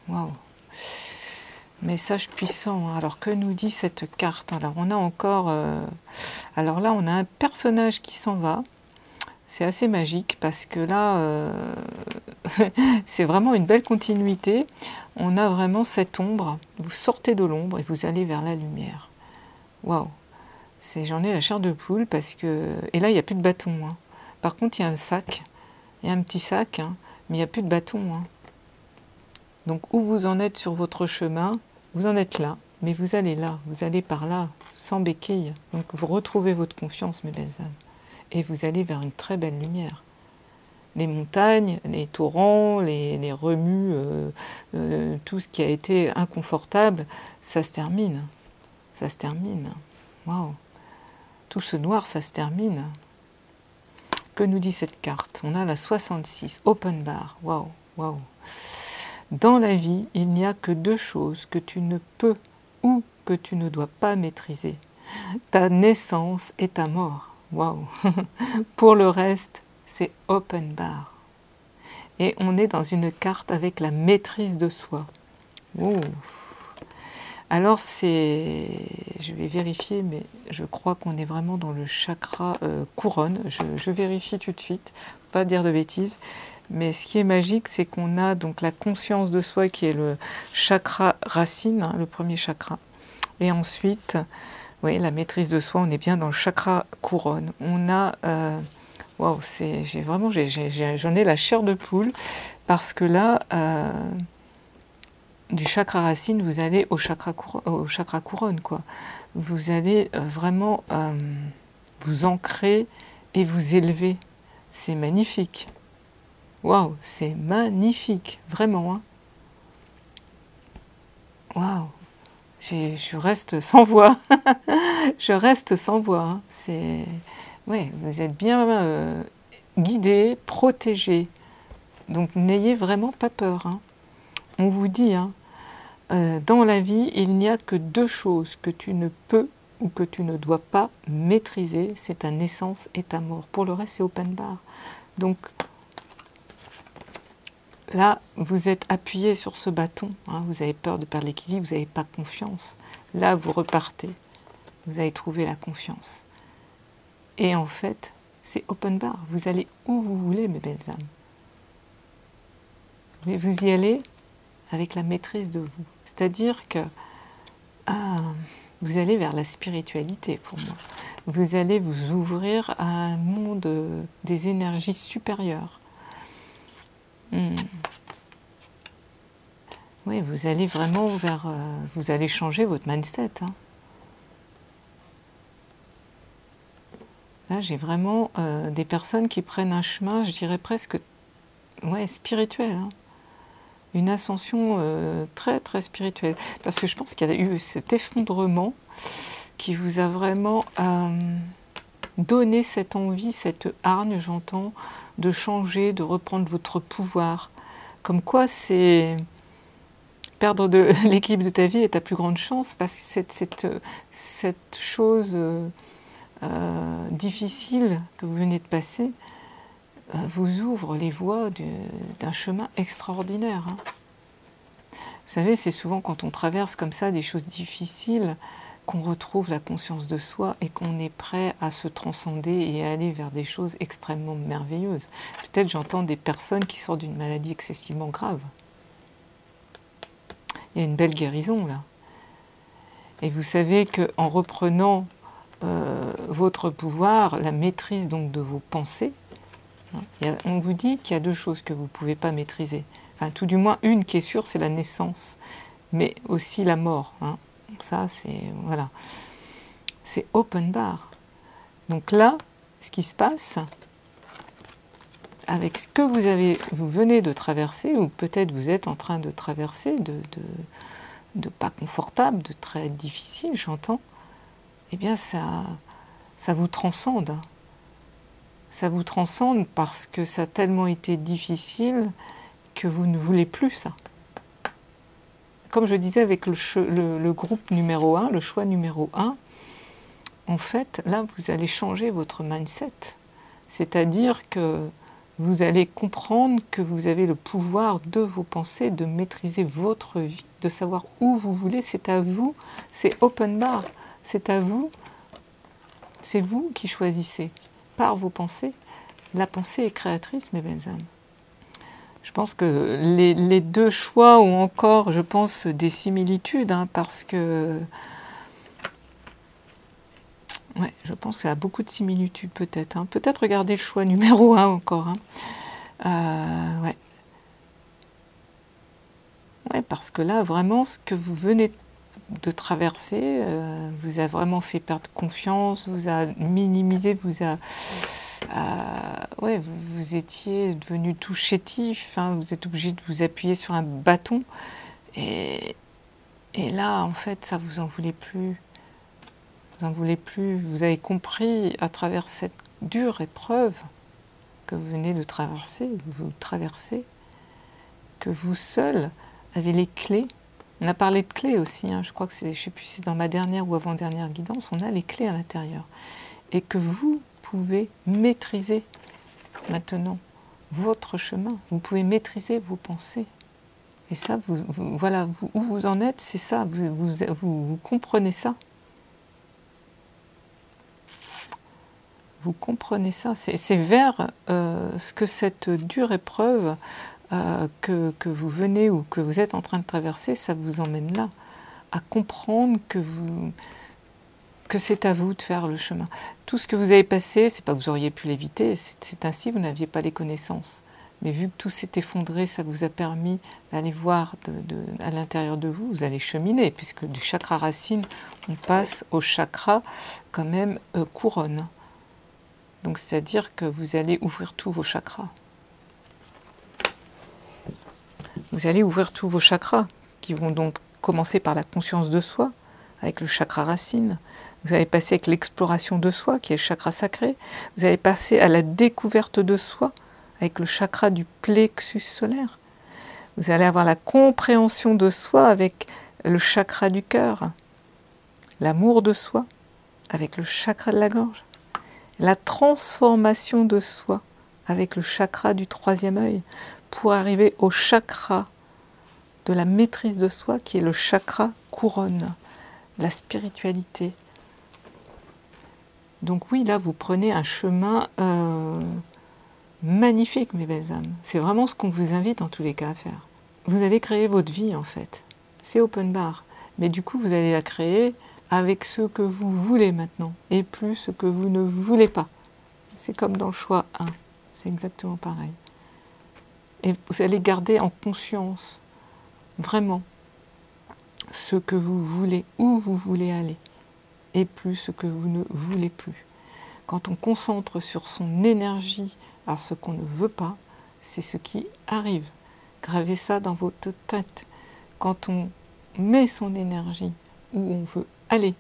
Speaker 1: Waouh! Message puissant. Alors que nous dit cette carte? Alors on a encore, alors là on a un personnage qui s'en va. C'est assez magique parce que là, c'est vraiment une belle continuité. On a vraiment cette ombre. Vous sortez de l'ombre et vous allez vers la lumière. Waouh! J'en ai la chair de poule parce que... Et là, il n'y a plus de bâton. Hein. Par contre, il y a un sac. Il y a un petit sac, hein, mais il n'y a plus de bâton. Hein. Donc, où vous en êtes sur votre chemin, vous en êtes là. mais vous allez là, vous allez par là, sans béquille. Donc vous retrouvez votre confiance, mes belles âmes. Et vous allez vers une très belle lumière. Les montagnes, les torrents, les remues, tout ce qui a été inconfortable, ça se termine. Ça se termine. Waouh! Tout ce noir, ça se termine. Que nous dit cette carte? On a la 66, open bar. Waouh, waouh. Dans la vie, il n'y a que deux choses que tu ne peux ou que tu ne dois pas maîtriser. Ta naissance et ta mort. Waouh. Pour le reste, c'est open bar. Et on est dans une carte avec la maîtrise de soi. Ouh. Alors je vais vérifier, mais je crois qu'on est vraiment dans le chakra couronne. Je vérifie tout de suite, pas dire de bêtises. Mais ce qui est magique, c'est qu'on a donc la conscience de soi qui est le chakra racine, hein, le premier chakra. Et ensuite, oui, la maîtrise de soi, on est bien dans le chakra couronne. On a, waouh, j'en ai la chair de poule parce que là, du chakra racine, vous allez au chakra couronne, quoi. Vous allez vraiment vous ancrer et vous élever. C'est magnifique. Waouh, c'est magnifique, vraiment. Hein. Waouh, je reste sans voix. Je reste sans voix. Hein. Ouais, vous êtes bien guidé, protégé. Donc n'ayez vraiment pas peur. Hein. On vous dit, hein, dans la vie, il n'y a que deux choses que tu ne peux ou que tu ne dois pas maîtriser, c'est ta naissance et ta mort. Pour le reste, c'est open bar. Donc là, vous êtes appuyé sur ce bâton, hein, vous avez peur de perdre l'équilibre, vous n'avez pas confiance. Là, vous repartez, vous avez trouvé la confiance. Et en fait, c'est open bar, vous allez où vous voulez, mes belles âmes. Mais vous y allez avec la maîtrise de vous. C'est-à-dire que vous allez vers la spiritualité, pour moi. Vous allez vous ouvrir à un monde des énergies supérieures. Oui, vous allez vraiment vers... vous allez changer votre mindset. Hein. Là, j'ai vraiment des personnes qui prennent un chemin, je dirais presque spirituel. Hein. Une ascension très, très spirituelle. Parce que je pense qu'il y a eu cet effondrement qui vous a vraiment donné cette envie, cette hargne, j'entends, de changer, de reprendre votre pouvoir. Comme quoi, c'est... Perdre de l'équilibre de ta vie est ta plus grande chance, parce que cette chose difficile que vous venez de passer vous ouvre les voies d'un chemin extraordinaire. Hein. Vous savez, c'est souvent quand on traverse comme ça des choses difficiles qu'on retrouve la conscience de soi et qu'on est prêt à se transcender et à aller vers des choses extrêmement merveilleuses. Peut-être j'entends des personnes qui sortent d'une maladie excessivement grave. Il y a une belle guérison là. Et vous savez qu'en reprenant votre pouvoir, la maîtrise donc de vos pensées, hein, on vous dit qu'il y a deux choses que vous ne pouvez pas maîtriser. Enfin, tout du moins une qui est sûre, c'est la naissance, mais aussi la mort. Hein. Ça, c'est voilà, c'est open bar. Donc là, ce qui se passe avec ce que vous venez de traverser, ou peut-être vous êtes en train de traverser, de pas confortable, de très difficile, j'entends, eh bien ça vous transcende. Ça vous transcende parce que ça a tellement été difficile que vous ne voulez plus ça. Comme je disais avec le groupe numéro 1, le choix numéro 1, en fait, là, vous allez changer votre mindset. C'est-à-dire que vous allez comprendre que vous avez le pouvoir de vos pensées, de maîtriser votre vie, de savoir où vous voulez. C'est à vous, c'est open bar. C'est à vous, c'est vous qui choisissez par vos pensées. La pensée est créatrice, mes belles âmes. Je pense que les deux choix ont encore, je pense, des similitudes, hein, parce que... Ouais, je pense qu'il y a beaucoup de similitudes peut-être. Hein. Peut-être regarder le choix numéro 1 encore. Hein. Ouais, parce que là, vraiment, ce que vous venez de traverser vous a vraiment fait perdre confiance, vous a minimisé, vous a... ouais, vous étiez devenu tout chétif, hein, vous êtes obligé de vous appuyer sur un bâton. Et là, en fait, ça vous en voulez plus. Vous en voulez plus. Vous avez compris à travers cette dure épreuve que vous venez de traverser, que vous seul avez les clés. On a parlé de clés aussi, hein, je crois que c'est, je ne sais plus si c'est dans ma dernière ou avant-dernière guidance, on a les clés à l'intérieur. Et que vous pouvez maîtriser maintenant votre chemin, vous pouvez maîtriser vos pensées. Et ça, voilà, où vous en êtes, c'est ça, vous comprenez ça. Vous comprenez ça, c'est vers ce que cette dure épreuve que vous venez ou que vous êtes en train de traverser, ça vous emmène là, à comprendre que c'est à vous de faire le chemin. Tout ce que vous avez passé, c'est pas que vous auriez pu l'éviter, c'est ainsi, vous n'aviez pas les connaissances. Mais vu que tout s'est effondré, ça vous a permis d'aller voir à l'intérieur de vous, vous allez cheminer, puisque du chakra racine, on passe au chakra quand même couronne. Donc c'est-à-dire que vous allez ouvrir tous vos chakras. Vous allez ouvrir tous vos chakras, qui vont donc commencer par la conscience de soi, avec le chakra racine. Vous allez passer avec l'exploration de soi, qui est le chakra sacré. Vous allez passer à la découverte de soi, avec le chakra du plexus solaire. Vous allez avoir la compréhension de soi avec le chakra du cœur. L'amour de soi, avec le chakra de la gorge. La transformation de soi, avec le chakra du troisième œil, pour arriver au chakra de la maîtrise de soi, qui est le chakra couronne, la spiritualité. Donc oui, là, vous prenez un chemin magnifique, mes belles âmes. C'est vraiment ce qu'on vous invite en tous les cas à faire. Vous allez créer votre vie, en fait. C'est open bar. Mais du coup, vous allez la créer avec ce que vous voulez maintenant, et plus ce que vous ne voulez pas. C'est comme dans le choix 1. C'est exactement pareil. Et vous allez garder en conscience, vraiment, ce que vous voulez, où vous voulez aller, et plus ce que vous ne voulez plus. Quand on concentre sur son énergie à ce qu'on ne veut pas, c'est ce qui arrive. Gravez ça dans votre tête. Quand on met son énergie où on veut aller,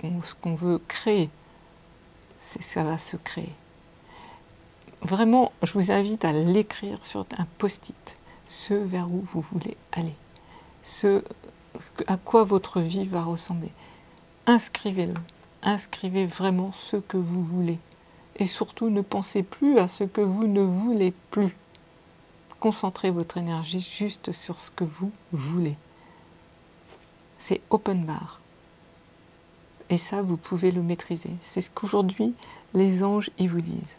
Speaker 1: ce qu'on veut créer, ça va se créer. Vraiment, je vous invite à l'écrire sur un post-it, ce vers où vous voulez aller, ce à quoi votre vie va ressembler. Inscrivez-le, inscrivez vraiment ce que vous voulez. Et surtout, ne pensez plus à ce que vous ne voulez plus. Concentrez votre énergie juste sur ce que vous voulez. C'est open bar. Et ça, vous pouvez le maîtriser. C'est ce qu'aujourd'hui, les anges, ils vous disent.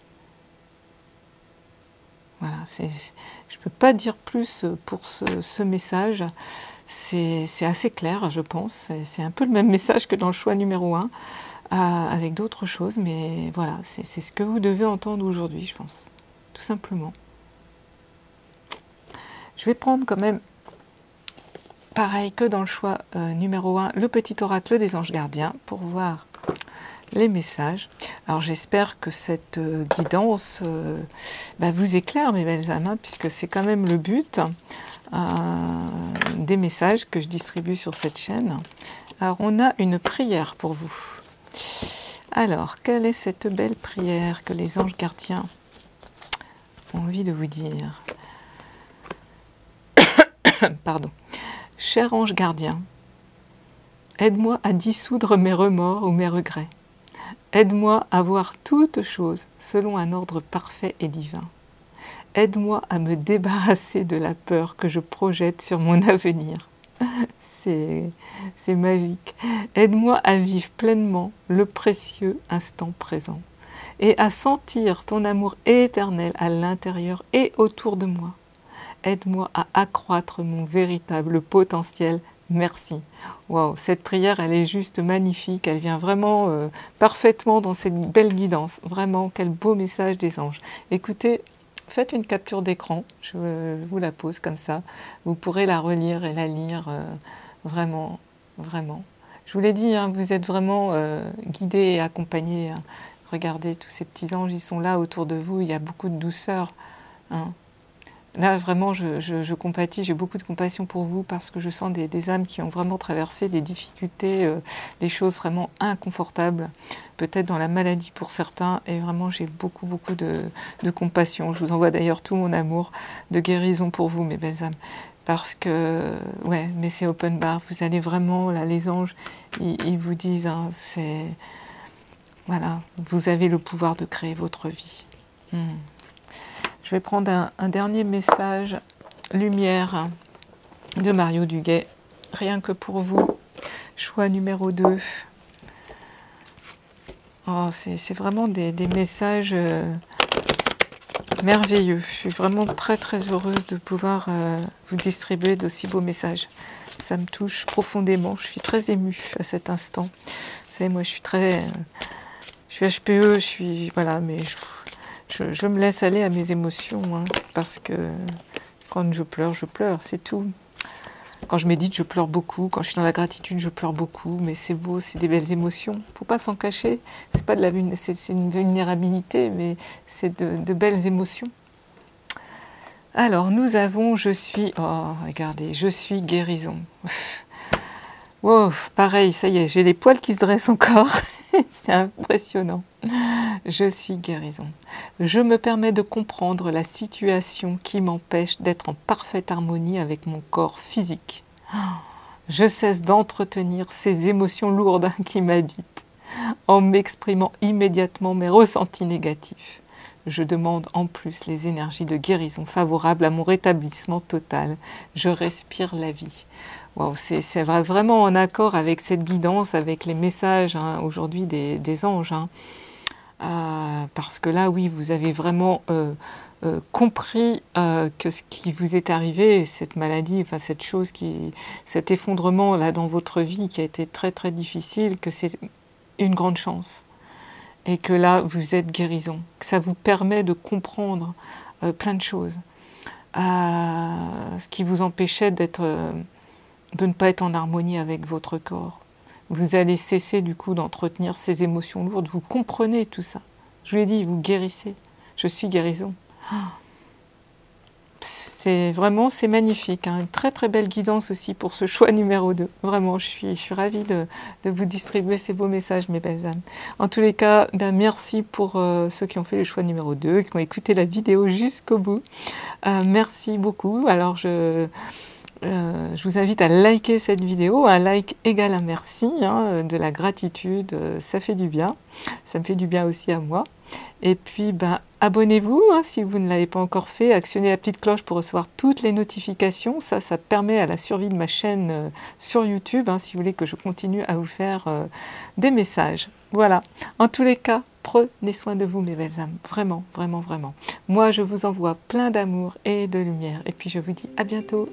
Speaker 1: Voilà, je ne peux pas dire plus pour ce message. C'est assez clair, je pense. C'est un peu le même message que dans le choix numéro 1, avec d'autres choses. Mais voilà, c'est ce que vous devez entendre aujourd'hui, je pense. Tout simplement. Je vais prendre quand même, pareil que dans le choix numéro 1, le petit oracle des anges gardiens pour voir les messages. Alors j'espère que cette guidance vous éclaire, mes belles âmes, hein, puisque c'est quand même le but des messages que je distribue sur cette chaîne. Alors on a une prière pour vous. Alors, quelle est cette belle prière que les anges gardiens ont envie de vous dire? Pardon. Cher ange gardien, aide-moi à dissoudre mes remords ou mes regrets. Aide-moi à voir toutes choses selon un ordre parfait et divin. Aide-moi à me débarrasser de la peur que je projette sur mon avenir. C'est magique. Aide-moi à vivre pleinement le précieux instant présent et à sentir ton amour éternel à l'intérieur et autour de moi. Aide-moi à accroître mon véritable potentiel. Merci. Waouh, cette prière, elle est juste magnifique. Elle vient vraiment parfaitement dans cette belle guidance. Vraiment, quel beau message des anges. Écoutez, faites une capture d'écran. Je vous la pose comme ça. Vous pourrez la relire et la lire vraiment, vraiment. Je vous l'ai dit, hein, vous êtes vraiment guidés et accompagnés. Hein. Regardez, tous ces petits anges, ils sont là autour de vous, il y a beaucoup de douceur. Hein. Là, vraiment, je compatis, j'ai beaucoup de compassion pour vous parce que je sens des âmes qui ont vraiment traversé des difficultés, des choses vraiment inconfortables, peut-être dans la maladie pour certains, et vraiment, j'ai beaucoup, beaucoup de compassion. Je vous envoie d'ailleurs tout mon amour de guérison pour vous, mes belles âmes. Parce que, ouais, mais c'est open bar, vous allez vraiment, là, les anges, ils vous disent, hein, c'est... Voilà, vous avez le pouvoir de créer votre vie. Je vais prendre un dernier message lumière de Mario Duguay, rien que pour vous. Choix numéro 2. Oh, c'est vraiment des messages merveilleux. Je suis vraiment très très heureuse de pouvoir vous distribuer d'aussi beaux messages. Ça me touche profondément. Je suis très émue à cet instant. Vous savez, moi je suis très... je suis HPE, je suis... Voilà, mais... Je me laisse aller à mes émotions, hein, parce que quand je pleure, c'est tout. Quand je médite, je pleure beaucoup. Quand je suis dans la gratitude, je pleure beaucoup. Mais c'est beau, c'est des belles émotions. Il ne faut pas s'en cacher. C'est pas de la c'est une vulnérabilité, mais c'est de belles émotions. Alors, nous avons je suis... Oh, regardez, je suis guérison. Wow, pareil, ça y est, j'ai les poils qui se dressent encore. C'est impressionnant. Je suis guérison. Je me permets de comprendre la situation qui m'empêche d'être en parfaite harmonie avec mon corps physique. Je cesse d'entretenir ces émotions lourdes qui m'habitent en m'exprimant immédiatement mes ressentis négatifs. Je demande en plus les énergies de guérison favorables à mon rétablissement total. Je respire la vie. Wow, c'est vraiment en accord avec cette guidance, avec les messages hein, aujourd'hui des anges. Hein. Parce que là, oui, vous avez vraiment compris que ce qui vous est arrivé, cette maladie, enfin cette chose, cet effondrement là dans votre vie qui a été très très difficile, que c'est une grande chance. Et que là, vous êtes guérison. Que ça vous permet de comprendre plein de choses. Ce qui vous empêchait de ne pas être en harmonie avec votre corps. Vous allez cesser du coup d'entretenir ces émotions lourdes. Vous comprenez tout ça. Je vous l'ai dit, vous guérissez. Je suis guérison. C'est vraiment, c'est magnifique. Hein. Une très très belle guidance aussi pour ce choix numéro 2. Vraiment, je suis ravie de vous distribuer ces beaux messages, mes belles âmes. En tous les cas, merci pour ceux qui ont fait le choix numéro 2, qui ont écouté la vidéo jusqu'au bout. Merci beaucoup. Alors, je vous invite à liker cette vidéo. Un like égale un merci, hein, de la gratitude, ça fait du bien. Ça me fait du bien aussi à moi. Et puis, abonnez-vous hein, si vous ne l'avez pas encore fait. Actionnez la petite cloche pour recevoir toutes les notifications. Ça permet à la survie de ma chaîne sur YouTube, hein, si vous voulez que je continue à vous faire des messages. Voilà. En tous les cas, prenez soin de vous, mes belles âmes. Vraiment, vraiment, vraiment. Moi, je vous envoie plein d'amour et de lumière. Et puis, je vous dis à bientôt.